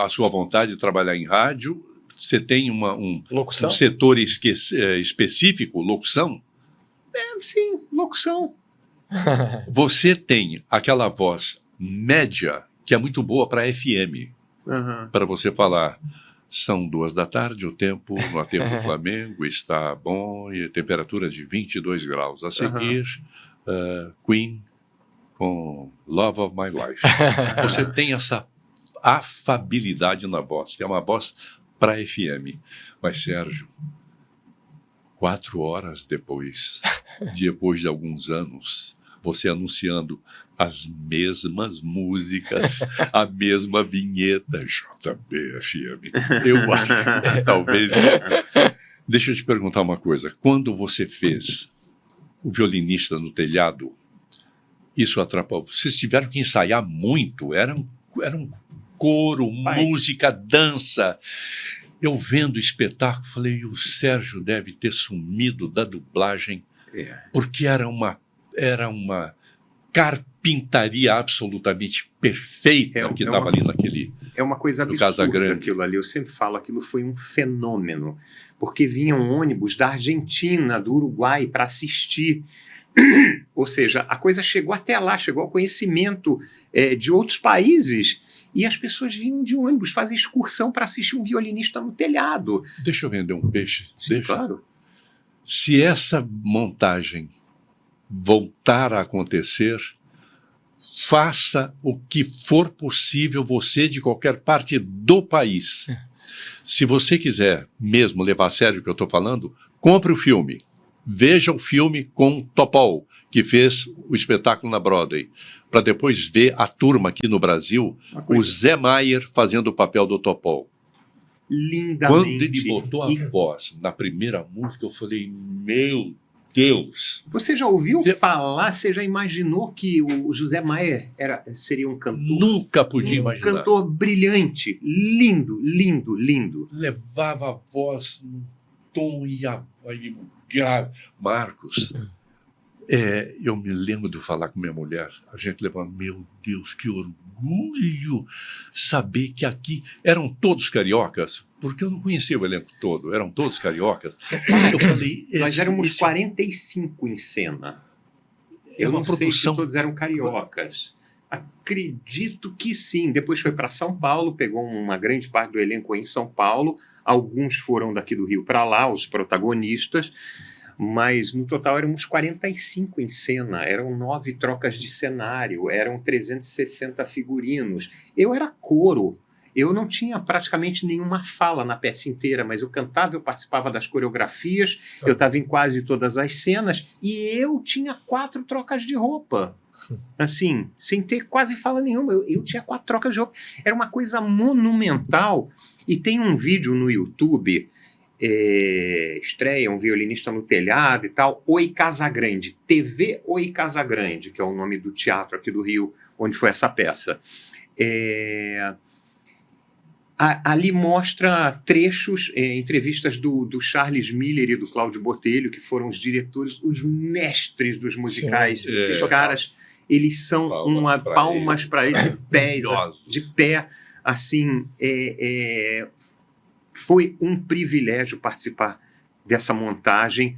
Speaker 1: a sua vontade de trabalhar em rádio, você tem um setor específico, locução?
Speaker 2: Sim, locução.
Speaker 1: Você tem aquela voz média que é muito boa para FM, para você falar. São 2h, o tempo no aterro do Flamengo está bom e temperatura de 22 graus. A seguir, Queen com Love of My Life. Você tem essa afabilidade na voz, que é uma voz para FM. Mas, Sérgio, 4 horas depois de alguns anos, você anunciando as mesmas músicas, a mesma vinheta, JB-FM. Eu acho, talvez. Deixa eu te perguntar uma coisa. Quando você fez O Violinista no Telhado, isso atrapalhou? Vocês tiveram que ensaiar muito, era um coro, música, dança. Eu vendo o espetáculo, falei, o Sérgio deve ter sumido da dublagem, porque era uma carpintaria absolutamente perfeita que estava ali naquele...
Speaker 2: É uma coisa absurda aquilo ali. Eu sempre falo, aquilo foi um fenômeno, porque vinham ônibus da Argentina, do Uruguai, para assistir. Ou seja, a coisa chegou até lá, chegou ao conhecimento de outros países, e as pessoas vinham de ônibus fazer excursão para assistir um violinista no telhado.
Speaker 1: Deixa eu vender um peixe.
Speaker 2: Sim, claro.
Speaker 1: Se essa montagem voltar a acontecer, faça o que for possível, você de qualquer parte do país. Se você quiser mesmo levar a sério o que eu estou falando, compre o filme. Veja o filme com Topol, que fez o espetáculo na Broadway, para depois ver a turma aqui no Brasil, o Zé Maier fazendo o papel do Topol.
Speaker 2: Lindamente.
Speaker 1: Quando ele botou a voz na primeira música, eu falei, meu Deus.
Speaker 2: Você já ouviu falar, você já imaginou que o José Maier seria um cantor?
Speaker 1: Nunca podia imaginar.
Speaker 2: Um cantor brilhante, lindo, lindo, lindo.
Speaker 1: Levava a voz num tom e grave. Marcos, eu me lembro de falar com minha mulher, a gente levava, meu Deus, que orgulho saber que aqui eram todos cariocas, porque eu não conhecia o elenco todo, eram todos cariocas. Eu falei,
Speaker 2: nós éramos 45 em cena. Eu não sei se todos eram cariocas, Acredito que sim. Depois foi para São Paulo, pegou uma grande parte do elenco em São Paulo. Alguns foram daqui do Rio para lá, os protagonistas, mas no total éramos 45 em cena, eram 9 trocas de cenário, eram 360 figurinos. Eu era coro. Eu não tinha praticamente nenhuma fala na peça inteira, mas eu cantava, eu participava das coreografias, eu estava em quase todas as cenas e eu tinha 4 trocas de roupa. Assim, sem ter quase fala nenhuma, eu tinha 4 trocas de roupa. Era uma coisa monumental. E tem um vídeo no YouTube, estreia um violinista no telhado e tal, Oi Casagrande, TV Oi Casagrande, que é o nome do teatro aqui do Rio, onde foi essa peça. Ali mostra trechos, entrevistas do Charles Miller e do Cláudio Botelho, que foram os diretores, os mestres dos musicais.
Speaker 3: Sim,
Speaker 2: esses caras, eles são palmas para eles, de pé, assim, foi um privilégio participar dessa montagem.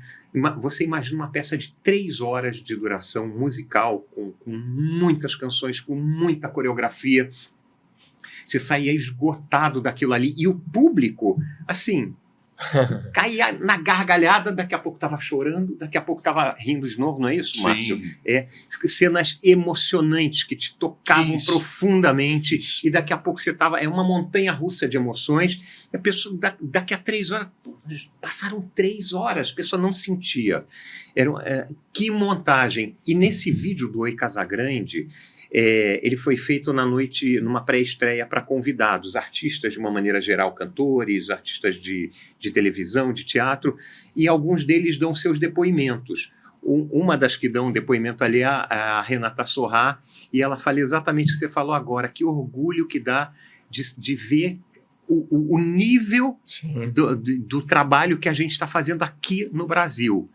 Speaker 2: Você imagina uma peça de 3 horas de duração musical, com muitas canções, com muita coreografia. Você saía esgotado daquilo ali. E o público, assim, caía na gargalhada, daqui a pouco estava chorando, daqui a pouco estava rindo de novo, não é isso, Márcio? Cenas emocionantes que te tocavam profundamente. E daqui a pouco você estava... É uma montanha-russa de emoções. E a pessoa, daqui a 3 horas... Passaram 3 horas, a pessoa não sentia. Que montagem! E nesse vídeo do Oi Casagrande... ele foi feito na noite, numa pré-estreia para convidados, artistas de uma maneira geral, cantores, artistas de televisão, de teatro, e alguns deles dão seus depoimentos. Uma das que dão um depoimento ali é a Renata Sorrah, e ela fala exatamente o que você falou agora, que orgulho que dá de ver o nível do trabalho que a gente está fazendo aqui no Brasil.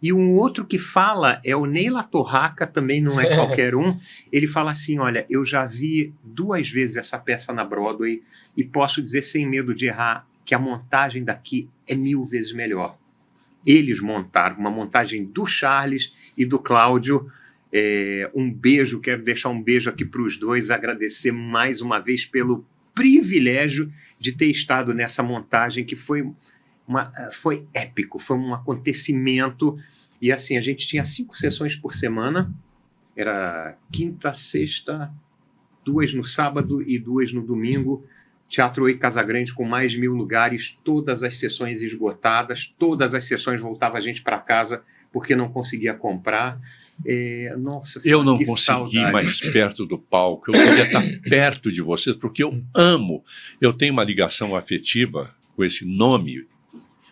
Speaker 2: E um outro que fala é o Neila Torraca, também não é qualquer um. Ele fala assim, olha, eu já vi 2 vezes essa peça na Broadway e posso dizer sem medo de errar que a montagem daqui é 1000 vezes melhor. Eles montaram uma montagem do Charles e do Cláudio. Um beijo, quero deixar um beijo aqui para os dois, agradecer mais uma vez pelo privilégio de ter estado nessa montagem que foi épico, foi um acontecimento. E assim, a gente tinha 5 sessões por semana, era quinta, sexta, 2 no sábado e 2 no domingo. Teatro Oi Casagrande com mais de 1000 lugares, todas as sessões esgotadas, todas as sessões voltava a gente para casa porque não conseguia comprar. Nossa,
Speaker 1: eu não consegui ir mais perto do palco, eu queria estar perto de vocês, porque eu amo, eu tenho uma ligação afetiva com esse nome,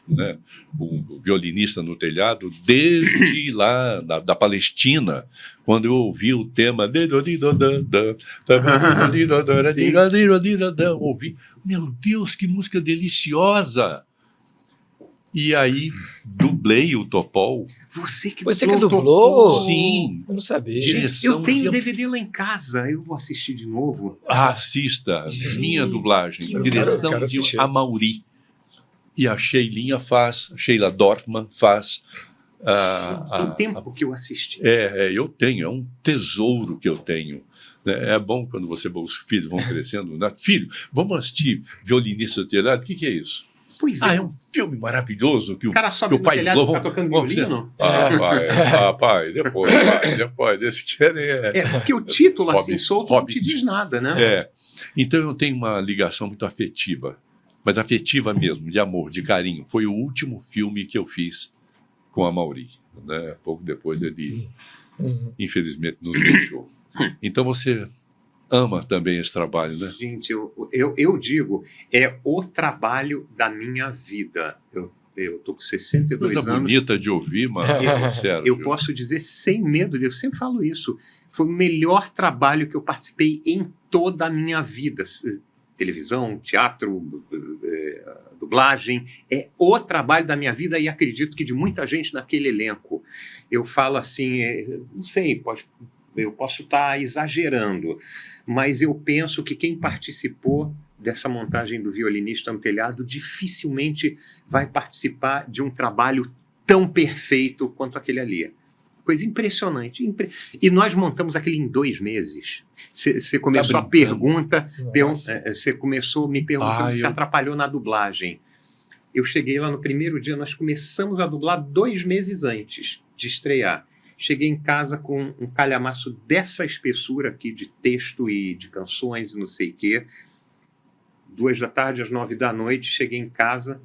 Speaker 1: né? O violinista no telhado, desde lá da Palestina, quando eu ouvi o tema, ouvi, meu Deus, que música deliciosa! E aí dublei o Topol.
Speaker 2: Você que
Speaker 3: dublou?
Speaker 1: Sim.
Speaker 3: Eu não sabia.
Speaker 2: Eu tenho DVD lá em casa, eu vou assistir de novo.
Speaker 1: Assista, minha dublagem, direção de Amaury. E a Sheila Dorfman faz.
Speaker 2: Tem tempo que eu assisti.
Speaker 1: Eu tenho, é um tesouro que eu tenho. É bom quando os filhos vão crescendo. Né? Filho, vamos assistir Violinista do Telhado? O que é isso?
Speaker 2: Pois é.
Speaker 1: É um filme maravilhoso que o
Speaker 2: cara sobe no telhado e fica tocando violino?
Speaker 1: Pai, depois, esse querem
Speaker 2: porque o título assim solto não te diz nada, né?
Speaker 1: Então eu tenho uma ligação muito afetiva, mas afetiva mesmo, de amor, de carinho. Foi o último filme que eu fiz com a Amaury, né? Pouco depois ele, infelizmente, nos deixou. Então você ama também esse trabalho, né?
Speaker 2: Gente, eu digo, é o trabalho da minha vida. Eu tô com 62
Speaker 1: Coisa
Speaker 2: anos.
Speaker 1: Bonita de ouvir, mas sério.
Speaker 2: Eu posso dizer sem medo, eu sempre falo isso. Foi o melhor trabalho que eu participei em toda a minha vida. Televisão, teatro, dublagem, é o trabalho da minha vida e acredito que de muita gente naquele elenco. Eu falo assim, não sei, eu posso estar exagerando, mas eu penso que quem participou dessa montagem do Violinista no Telhado dificilmente vai participar de um trabalho tão perfeito quanto aquele ali. Coisa impressionante. E nós montamos aquilo em 2 meses. Você começou a você começou me perguntando se atrapalhou na dublagem. Eu cheguei lá no primeiro dia, nós começamos a dublar 2 meses antes de estrear. Cheguei em casa com um calhamaço dessa espessura aqui de texto e de canções e não sei o quê. 2 da tarde, às 9 da noite, cheguei em casa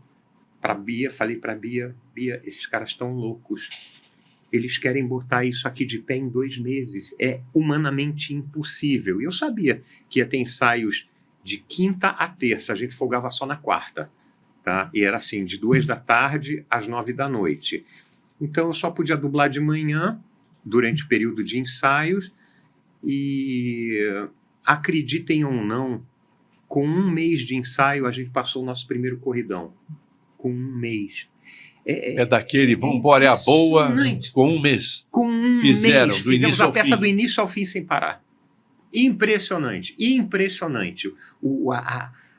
Speaker 2: para Bia, falei para Bia, esses caras estão loucos. Eles querem botar isso aqui de pé em 2 meses. É humanamente impossível. E eu sabia que ia ter ensaios de quinta a terça. A gente folgava só na quarta. Tá? E era assim, de 2 da tarde às 9 da noite. Então eu só podia dublar de manhã, durante o período de ensaios. E acreditem ou não, com 1 mês de ensaio, a gente passou o nosso primeiro corridão. Com 1 mês.
Speaker 1: É daquele, vamos embora, é a boa, com 1 mês.
Speaker 2: Com 1
Speaker 1: Fizeram,
Speaker 2: mês,
Speaker 1: do início
Speaker 2: fizemos a
Speaker 1: ao
Speaker 2: peça
Speaker 1: fim.
Speaker 2: do início ao fim sem parar. Impressionante, impressionante.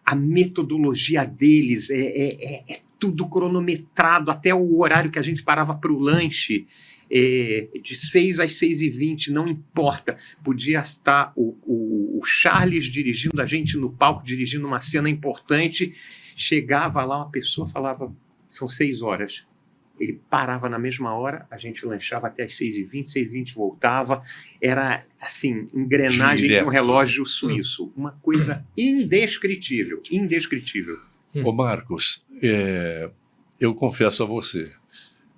Speaker 2: A metodologia deles é tudo cronometrado, até o horário que a gente parava para o lanche, de 6 às 6h20, não importa. Podia estar o Charles dirigindo a gente no palco, dirigindo uma cena importante, chegava lá uma pessoa, falava... São 6 horas. Ele parava na mesma hora, a gente lanchava até as 6h20, 6h20 voltava. Era, assim, engrenagem de um relógio suíço. Uma coisa indescritível, indescritível.
Speaker 1: Ô Marcos, eu confesso a você,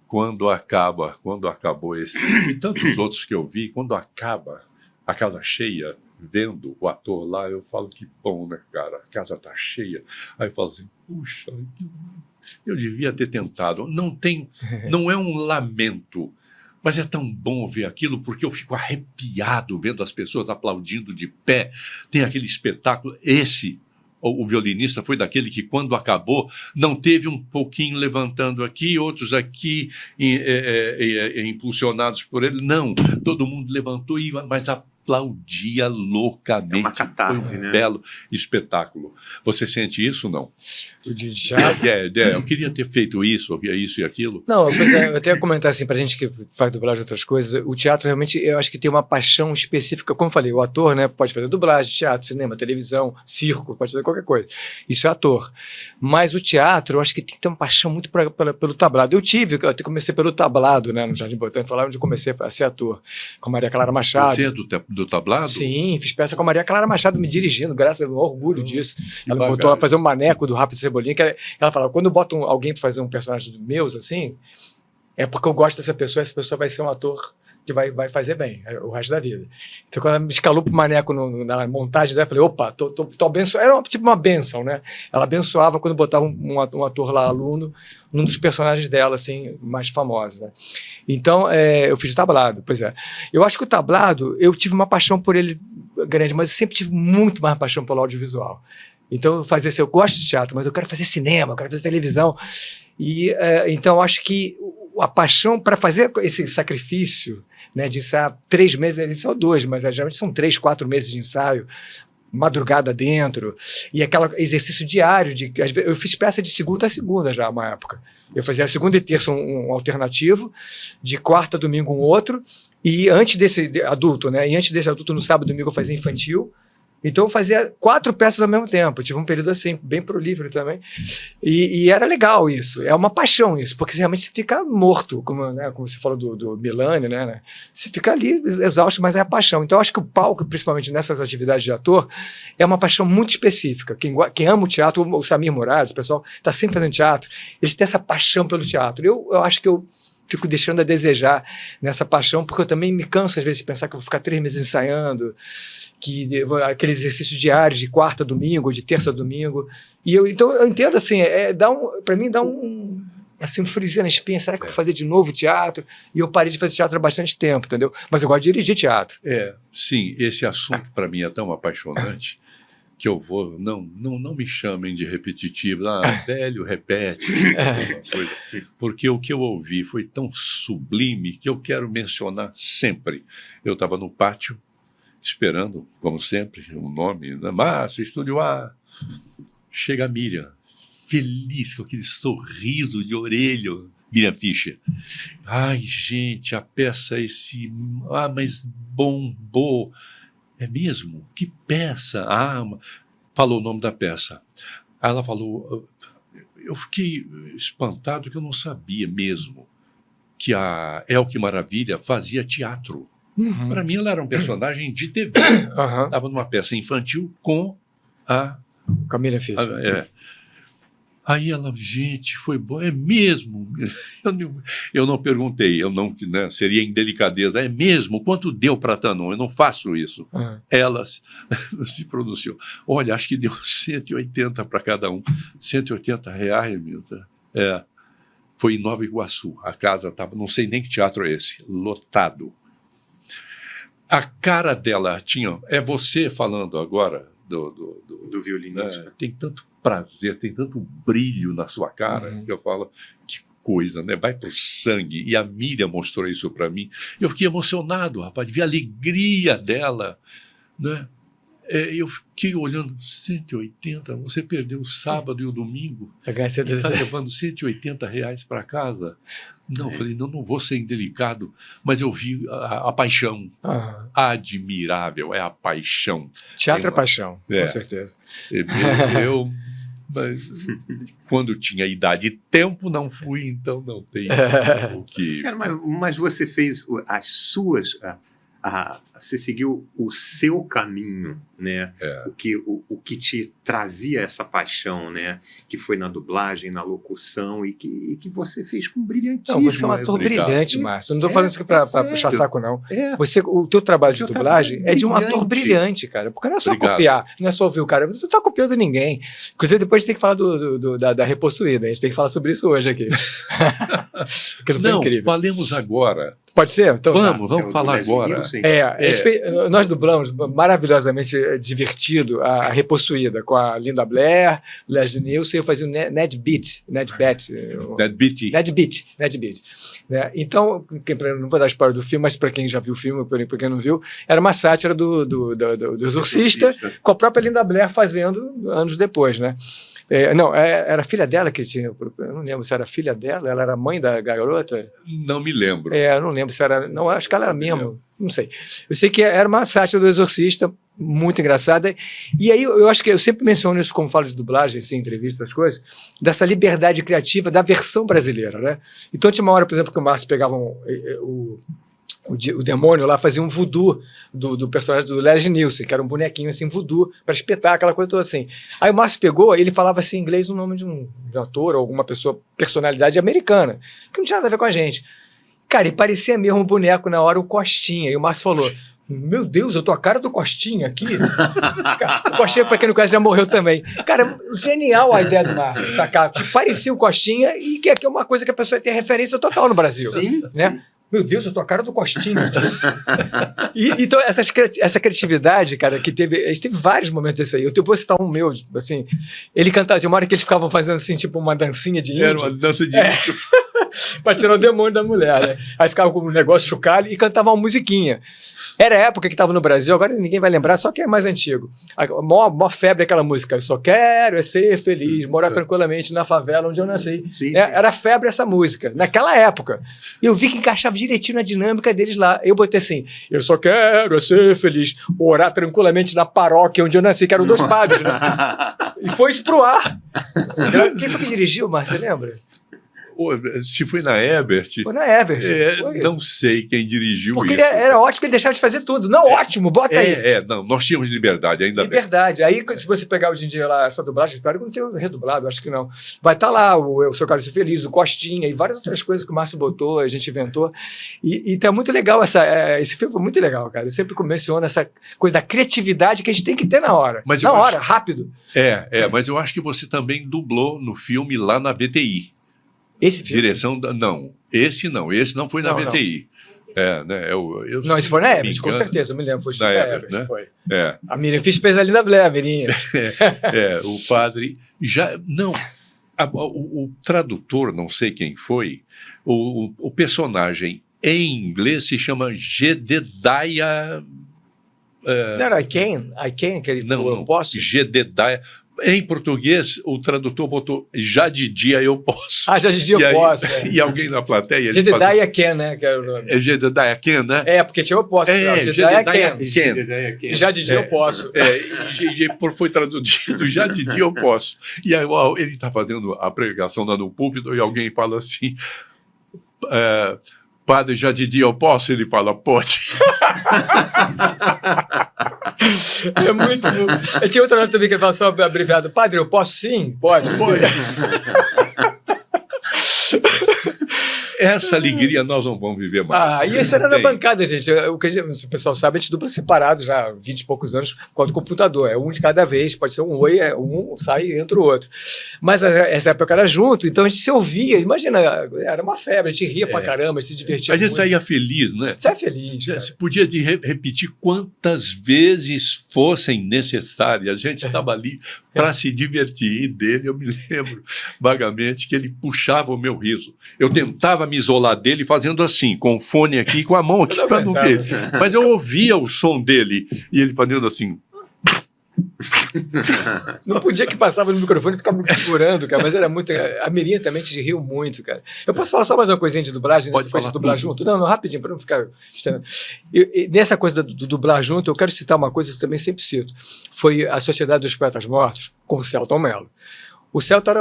Speaker 1: quando acabou esse, e tantos outros que eu vi, quando acaba a casa cheia, vendo o ator lá, eu falo que bom, né, cara? A casa tá cheia. Aí eu falo assim, puxa... Eu devia ter tentado. Não é um lamento, mas é tão bom ver aquilo, porque eu fico arrepiado vendo as pessoas aplaudindo de pé. Tem aquele espetáculo. O violinista foi daquele que, quando acabou, não teve um pouquinho levantando aqui, outros aqui impulsionados por ele. Não, todo mundo levantou, mas aplaudia loucamente.
Speaker 2: É uma catarse,
Speaker 1: foi um
Speaker 2: né?
Speaker 1: belo espetáculo. Você sente isso, não? Eu queria ter feito isso e aquilo.
Speaker 3: Não, eu até ia comentar assim, pra gente que faz dublagem de outras coisas, o teatro realmente, eu acho que tem uma paixão específica, como eu falei, o ator, né, pode fazer dublagem, teatro, cinema, televisão, circo, pode fazer qualquer coisa. Isso é ator. Mas o teatro, eu acho que tem que ter uma paixão muito pelo tablado. Eu até comecei pelo tablado, né, no Jardim Botânico, lá onde eu comecei a ser ator, com a Maria Clara Machado.
Speaker 1: Você é do tablado?
Speaker 3: Sim, fiz peça com a Maria Clara Machado me dirigindo, graças ao orgulho disso. Ela me botou a fazer um maneco do Rápido Cebolinha, que ela fala, quando eu boto alguém para fazer um personagem meus, assim, é porque eu gosto dessa pessoa, essa pessoa vai ser um ator que vai fazer bem o resto da vida. Então, quando ela me escalou pro maneco na montagem dela, eu falei, opa, tô abençoando. Era tipo uma bênção, né? Ela abençoava quando botava um ator lá, aluno, num dos personagens dela, assim, mais famosos, né? Então, eu fiz o tablado, pois é. Eu acho que o tablado, eu tive uma paixão por ele grande, mas eu sempre tive muito mais paixão pelo audiovisual. Então, eu gosto de teatro, mas eu quero fazer cinema, eu quero fazer televisão. E então, eu acho que a paixão para fazer esse sacrifício, né, de ensaiar 3 meses, ele são 2, mas geralmente são 3, 4 meses de ensaio, madrugada dentro, e aquele exercício diário. Eu fiz peça de segunda a segunda já, uma época. Eu fazia segunda e terça um alternativo, de quarta a domingo um outro, e antes desse adulto, né? E antes desse adulto, no sábado e domingo, eu fazia infantil. Então eu fazia 4 peças ao mesmo tempo. Eu tive um período assim, bem prolífero também. E era legal isso. É uma paixão isso, porque realmente você fica morto, como você falou do Milani, né? Você fica ali exausto, mas é a paixão. Então eu acho que o palco, principalmente nessas atividades de ator, é uma paixão muito específica. Quem ama o teatro, o Samir Moraes, o pessoal está sempre fazendo teatro, eles têm essa paixão pelo teatro. Eu acho que eu fico deixando a desejar nessa paixão, porque eu também me canso às vezes de pensar que eu vou ficar 3 meses ensaiando, que aqueles exercícios diários de quarta a domingo, de terça a domingo. Então eu entendo assim, para mim dá um friozinho na espinha. Será que eu vou fazer de novo teatro? E eu parei de fazer teatro há bastante tempo, entendeu? Mas eu gosto de dirigir teatro.
Speaker 1: Sim, esse assunto para mim é tão apaixonante que eu vou, não me chamem de repetitivo, velho, repete, coisa, porque o que eu ouvi foi tão sublime que eu quero mencionar sempre. Eu estava no pátio, esperando, como sempre, o nome, né? Márcio, Estúdio A. Chega a Miriam, feliz, com aquele sorriso de orelha, Miriam Fischer. Ai, gente, a peça mas bombou. É mesmo? Que peça? Falou o nome da peça. Aí ela falou, eu fiquei espantado que eu não sabia mesmo que a Elke Maravilha fazia teatro. Para mim ela era um personagem de TV. Estava numa peça infantil com a
Speaker 3: Miriam Fischer.
Speaker 1: Aí ela, gente, foi bom, é mesmo? Eu não perguntei, né, seria indelicadeza, é mesmo? Quanto deu para Tanon? Eu não faço isso. Ela se pronunciou. Olha, acho que deu 180 para cada um. R$180, Milton. Foi em Nova Iguaçu. A casa estava, não sei nem que teatro é esse, lotado. A cara dela tinha... É você falando agora do
Speaker 2: violinista.
Speaker 1: Né? Tem tanto prazer, tem tanto brilho na sua cara, que eu falo, que coisa, né? Vai pro sangue. E a Miriam mostrou isso para mim. Eu fiquei emocionado, rapaz, de ver a alegria dela, né? Eu fiquei olhando, 180, você perdeu o sábado e o domingo, está levando R$180 para casa. Não, falei, não vou ser indelicado, mas eu vi a paixão, admirável, é a paixão.
Speaker 3: Teatro é paixão, com certeza.
Speaker 1: Mas, quando tinha idade e tempo, não fui, então não tem o que...
Speaker 2: Cara, mas você fez as suas... você seguiu o seu caminho, né? O que te trazia essa paixão, né? Que foi na dublagem, na locução e que você fez com brilhantismo.
Speaker 3: Não, você é um ator brilhante, Márcio. Não estou falando isso para puxar saco, não. O teu trabalho de dublagem é de um ator brilhante, cara. Porque não é só copiar, não é só ouvir o cara. Você não está copiando ninguém. Inclusive, depois a gente tem que falar da Repossuída. A gente tem que falar sobre isso hoje aqui.
Speaker 1: Não, falemos agora.
Speaker 3: Pode ser? Então,
Speaker 1: vamos falar agora.
Speaker 3: Nós dublamos maravilhosamente divertido a Repossuída com a Linda Blair, o Leslie Nielsen. Eu fazia o Ned Beat. Né? Então, não vou dar spoiler do filme, mas para quem já viu o filme, para quem não viu, era uma sátira do Exorcista, com a própria Linda Blair fazendo anos depois, né? Era a filha dela que tinha. Eu não lembro se era a filha dela, ela era mãe da garota.
Speaker 1: Não me lembro.
Speaker 3: Eu não lembro se era. Não, acho que ela era mesmo. Não sei. Eu sei que era uma sátira do Exorcista, muito engraçada. E aí eu acho que eu sempre menciono isso, como falo de dublagem, assim, entrevistas, essas coisas, dessa liberdade criativa da versão brasileira, né? Então tinha uma hora, por exemplo, que o Márcio pegava o demônio lá, fazia um voodoo do personagem do Leslie Nielsen, que era um bonequinho assim, voodoo, para espetar aquela coisa toda assim. Aí o Márcio pegou, ele falava assim em inglês o nome de um ator ou alguma pessoa, personalidade americana, que não tinha nada a ver com a gente. Cara, e parecia mesmo um boneco na hora, o Costinha. E o Márcio falou, meu Deus, eu tô a cara do Costinha aqui. Cara, o Costinha, para quem não conhece, já morreu também. Cara, genial a ideia do Márcio, sacar? Que parecia o Costinha e que é uma coisa que a pessoa tem referência total no Brasil.
Speaker 2: Sim,
Speaker 3: né?
Speaker 2: Sim.
Speaker 3: Meu Deus, eu tô a cara do Costinha. Então, essa criatividade, cara, que teve... A gente teve vários momentos desse aí. Eu vou citar um meu, assim... Ele cantava, tinha uma hora que eles ficavam fazendo, assim, tipo uma dancinha de índio.
Speaker 1: Era uma dança de índio.
Speaker 3: Pra tirar o demônio da mulher, né? Aí ficava com um negócio chocalho e cantava uma musiquinha. Era a época que estava no Brasil, agora ninguém vai lembrar, só que é mais antigo. A maior febre aquela música. Eu só quero ser feliz, morar tranquilamente na favela onde eu nasci.
Speaker 2: Sim.
Speaker 3: Era febre essa música, naquela época. Eu vi que encaixava direitinho na dinâmica deles lá. Eu botei assim, eu só quero ser feliz, morar tranquilamente na paróquia onde eu nasci, que eram 2 padres, né? E foi isso pro ar. Quem foi que dirigiu, Márcio, você lembra?
Speaker 1: Se foi na Ebert.
Speaker 3: Foi na Ebert.
Speaker 1: Não sei quem dirigiu
Speaker 3: porque
Speaker 1: isso.
Speaker 3: Porque era ótimo que ele deixava de fazer tudo. Não, ótimo, bota aí.
Speaker 1: Não, nós tínhamos liberdade, ainda bem.
Speaker 3: Liberdade. Aí, se você pegar hoje em dia lá essa dublagem, espero que não tenha redublado, acho que não. Vai estar lá o Seu Quero Ser Feliz, o Costinha e várias outras coisas que o Márcio botou, a gente inventou. E tá muito legal esse filme foi muito legal, cara. Eu sempre menciono essa coisa da criatividade que a gente tem que ter na hora. Rápido.
Speaker 1: Mas eu acho que você também dublou no filme lá na VTI.
Speaker 3: Esse filme?
Speaker 1: Esse não foi na VTI. Né?
Speaker 3: Não, esse foi na Ebert, com certeza, eu me lembro. Foi na Ebert, né? Foi. A Miriam Fischer fez a Linda Blair, a Mirinha.
Speaker 1: O padre já... Não, o tradutor, não sei quem foi, o personagem em inglês se chama Jedediah...
Speaker 3: Não era I Can, que ele falou, eu posso?
Speaker 1: Jedediah... Em português, o tradutor botou já de dia eu posso.
Speaker 3: Ah, já de dia eu posso.
Speaker 1: E alguém na plateia...
Speaker 3: Jedediah Ken, né? Que era o nome.
Speaker 1: É Jedediah Ken, né?
Speaker 3: Porque tinha eu posso.
Speaker 1: Jedediah
Speaker 3: Ken. Já de dia eu posso.
Speaker 1: E foi traduzido já de dia eu posso. E aí ele está fazendo a pregação lá no púlpito e alguém fala assim... Padre, já de dia eu posso? Ele fala, pode.
Speaker 3: É muito bom. Eu tinha outra nota também que ele fala só abreviado. Padre, eu posso sim? Pode.
Speaker 1: Essa alegria nós não vamos viver mais.
Speaker 3: E isso era na bancada, gente. O pessoal sabe, a gente dubla separado já há 20 e poucos anos por causa do computador. É um de cada vez, pode ser um oi, um sai e entra o outro. Mas essa época era junto, então a gente se ouvia. Imagina, era uma febre, a gente ria pra caramba, se divertia.
Speaker 1: A gente saía feliz, né?
Speaker 3: Sai feliz.
Speaker 1: Você podia repetir quantas vezes fossem necessárias. A gente estava ali para se divertir. E dele eu me lembro vagamente que ele puxava o meu riso. Eu tentava me isolar dele fazendo assim, com o fone aqui, com a mão aqui para não ver. Mas eu ouvia o som dele e ele fazendo assim.
Speaker 3: Não podia que passava no microfone e ficava me segurando, cara, mas era muito. A Mirinha também te riu muito, cara. Eu posso falar só mais uma coisinha de dublagem?
Speaker 1: Pode falar
Speaker 3: de dublar junto? Não, rapidinho, para não ficar. Nessa coisa do dublar junto, eu quero citar uma coisa que eu também sempre cito. Foi A Sociedade dos Poetas Mortos, com o Selton Mello. O Celton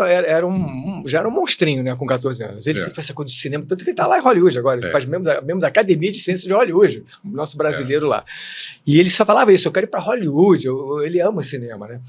Speaker 3: já era um monstrinho, né, com 14 anos. Ele fez essa coisa do cinema, tanto que ele está lá em Hollywood agora. Ele faz membro da Academia de Ciências de Hollywood, o nosso brasileiro lá. E ele só falava isso, eu quero ir para Hollywood, ele ama cinema, né?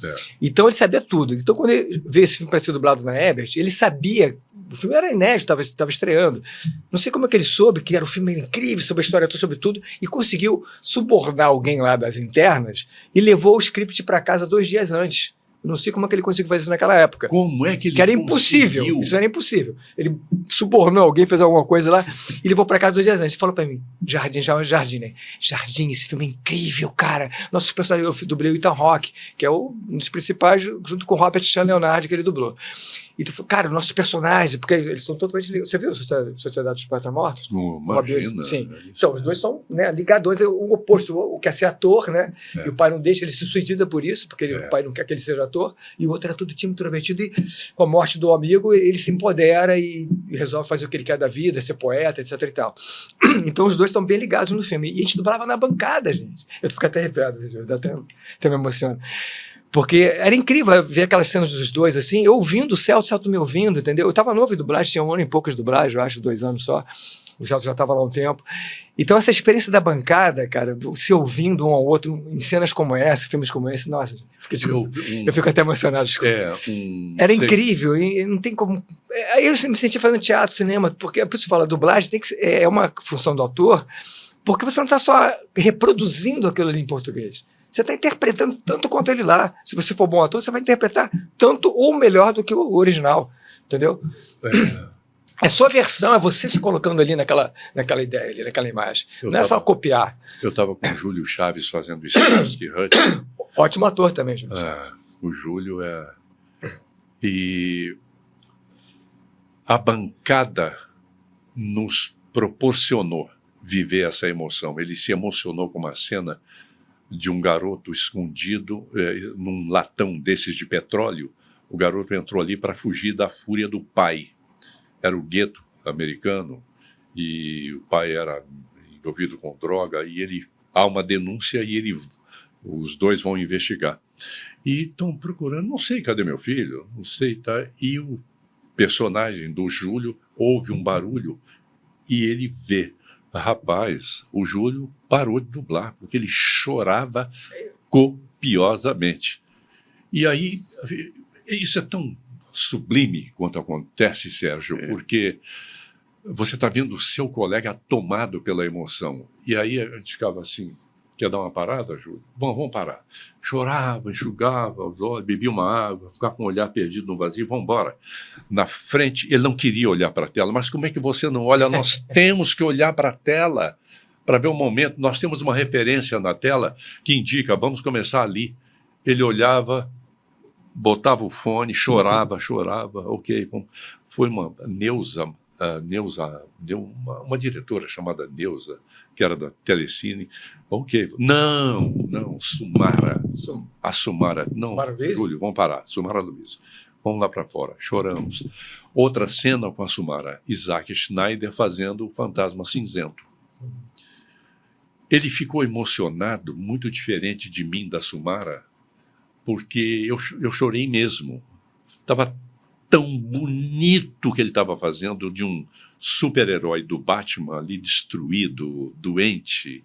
Speaker 3: Então ele sabia tudo. Então quando ele veio esse filme para ser dublado na Ebert, ele sabia, o filme era inédito, estava estreando. Não sei como é que ele soube que era um filme incrível, sobre a história toda, sobre tudo, e conseguiu subornar alguém lá das internas e levou o script para casa 2 dias antes. Não sei como é que ele conseguiu fazer isso naquela época.
Speaker 1: Como é que ele
Speaker 3: Que era impossível.
Speaker 1: conseguiu?
Speaker 3: Isso era impossível. Ele subornou alguém, fez alguma coisa lá e levou para casa 2 dias antes. Ele falou para mim, Jardim, né? Jardim, esse filme é incrível, cara. Nosso personagem, eu dublei o Ethan Hawke, que é um dos principais, junto com o Robert Sean Leonard, que ele dublou. E tu falou, cara, nossos personagens, porque eles são totalmente ligados. Você viu a Sociedade dos Poetas Mortos?
Speaker 1: Imagina.
Speaker 3: Sim. Então, os dois são, né, ligadores, o oposto. O quer ser ator, né? E o pai não deixa, ele se suicida por isso, porque o pai não quer que ele seja ator. E o outro era tudo tímido, introvertido, e com a morte do amigo, ele se empodera e resolve fazer o que ele quer da vida, ser poeta, etc e tal. Então, os dois estão bem ligados no filme. E a gente dublava na bancada, gente. Eu fico até arrepiado, até me emociona. Porque era incrível ver aquelas cenas dos dois, assim, eu ouvindo o Celto me ouvindo, entendeu? Eu estava novo em dublagem, tinha 1 ano e pouco de dublagem, eu acho, 2 anos só. O Celto já estava lá um tempo. Então, essa experiência da bancada, cara, se ouvindo um ao outro em cenas como essa, filmes como esse, nossa, eu fico até emocionado. Era incrível, e não tem como. Aí eu me sentia fazendo teatro, cinema, porque a pessoa fala, dublagem é uma função do autor, porque você não está só reproduzindo aquilo ali em português. Você está interpretando tanto quanto ele lá. Se você for bom ator, você vai interpretar tanto ou melhor do que o original. Entendeu? É sua versão, é você se colocando ali naquela ideia, ali, naquela imagem. Não é só copiar.
Speaker 1: Eu estava com o Júlio Chaves fazendo Starsky Hutch.
Speaker 3: Ótimo ator também, Júlio.
Speaker 1: O Júlio é... E a bancada nos proporcionou viver essa emoção. Ele se emocionou com uma cena de um garoto escondido num latão desses de petróleo. O garoto entrou ali para fugir da fúria do pai. Era o gueto americano e o pai era envolvido com droga e há uma denúncia e os dois vão investigar. E estão procurando, não sei, cadê meu filho? Não sei, tá? E o personagem do Júlio ouve um barulho e ele vê. Rapaz, o Júlio parou de dublar, porque ele chorava copiosamente. E aí, isso é tão sublime quanto acontece, Sérgio, porque você está vendo o seu colega tomado pela emoção. E aí a gente ficava assim, quer dar uma parada, Júlio? Vamos parar. Chorava, enxugava os olhos, bebia uma água, ficava com o olhar perdido no vazio, vamos embora. Na frente, ele não queria olhar para a tela, mas como é que você não olha? Nós temos que olhar para a tela para ver o momento. Nós temos uma referência na tela que indica, vamos começar ali. Ele olhava, botava o fone, chorava, ok. Foi uma Neuza, a Neuza, deu uma diretora chamada Neuza, que era da Telecine. Ok. Não, Sumara. A Sumara. Não,
Speaker 3: Sumara Luiz?
Speaker 1: Júlio, vamos parar. Sumara Luiz. Vamos lá para fora. Choramos. Outra cena com a Sumara. Isaac Schneider fazendo o Fantasma Cinzento. Ele ficou emocionado, muito diferente de mim, da Sumara, porque eu chorei mesmo. Estava tão bonito que ele estava fazendo, de um super-herói do Batman ali destruído, doente,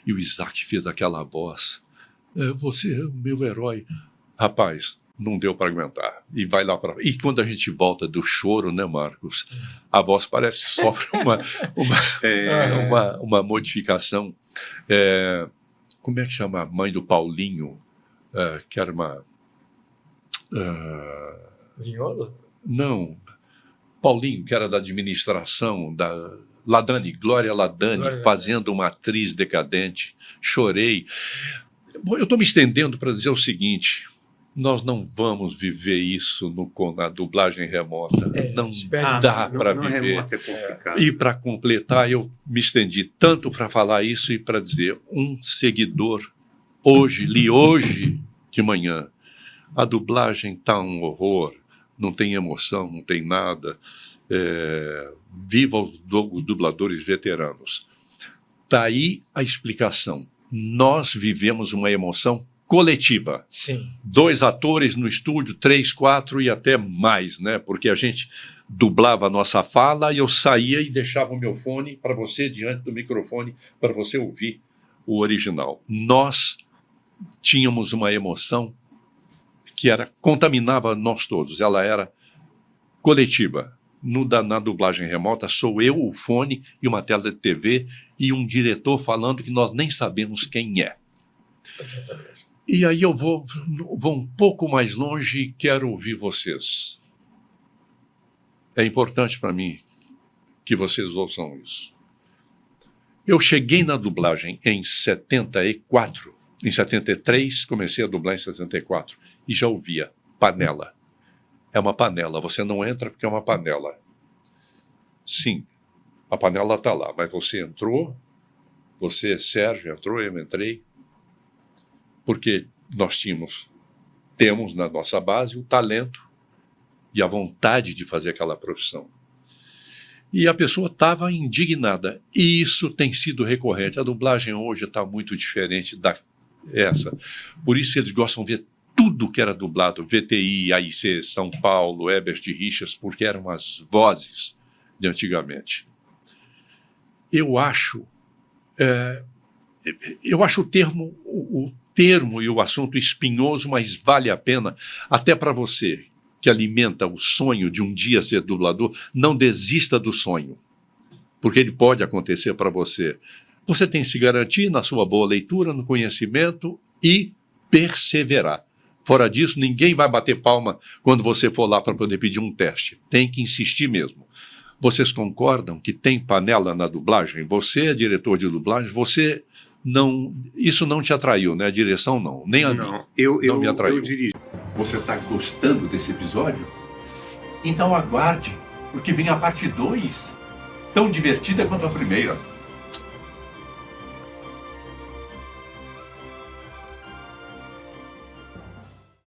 Speaker 1: e o Isaac fez aquela voz: você é o meu herói. Rapaz, não deu para aguentar. E vai lá para. E quando a gente volta do choro, né, Marcos? A voz parece que sofre uma modificação. Como é que chama a mãe do Paulinho? Que era uma.
Speaker 3: Vinholo?
Speaker 1: Não, Paulinho, que era da administração, da Ladani, Glória Ladani, fazendo uma atriz decadente. Chorei. Eu estou me estendendo para dizer o seguinte: nós não vamos viver isso na dublagem remota. Não dá para viver.
Speaker 2: Remota é complicado.
Speaker 1: E para completar, eu me estendi tanto para falar isso e para dizer: um seguidor, li hoje de manhã, a dublagem está um horror. Não tem emoção, não tem nada. Viva os dubladores veteranos. Daí a explicação. Nós vivemos uma emoção coletiva.
Speaker 3: Sim.
Speaker 1: 2 atores no estúdio, 3, 4 e até mais, né? Porque a gente dublava a nossa fala e eu saía e deixava o meu fone para você, diante do microfone, para você ouvir o original. Nós tínhamos uma emoção que contaminava nós todos, ela era coletiva. Na dublagem remota, sou eu, o fone e uma tela de TV e um diretor falando que nós nem sabemos quem é.
Speaker 3: Exatamente.
Speaker 1: E aí eu vou um pouco mais longe e quero ouvir vocês. É importante para mim que vocês ouçam isso. Eu cheguei na dublagem em 74, em 73, comecei a dublar em 74. E já ouvia: panela. É uma panela, você não entra porque é uma panela. Sim, a panela está lá, mas você entrou, Sérgio, entrou, eu entrei, porque nós temos na nossa base o talento e a vontade de fazer aquela profissão. E a pessoa estava indignada. E isso tem sido recorrente. A dublagem hoje está muito diferente dessa. Por isso eles gostam de ver tudo que era dublado, VTI, AIC, São Paulo, Herbert Richards, porque eram as vozes de antigamente. Eu acho o termo e o assunto espinhoso, mas vale a pena, até para você que alimenta o sonho de um dia ser dublador. Não desista do sonho, porque ele pode acontecer para você. Você tem que se garantir na sua boa leitura, no conhecimento e perseverar. Fora disso, ninguém vai bater palma quando você for lá para poder pedir um teste. Tem que insistir mesmo. Vocês concordam que tem panela na dublagem? Você é diretor de dublagem, isso não te atraiu, né? A direção não, nem a mim. Não me atraiu.
Speaker 2: Eu dirigi.
Speaker 1: Você está gostando desse episódio? Então aguarde, porque vem a parte 2, tão divertida quanto a primeira.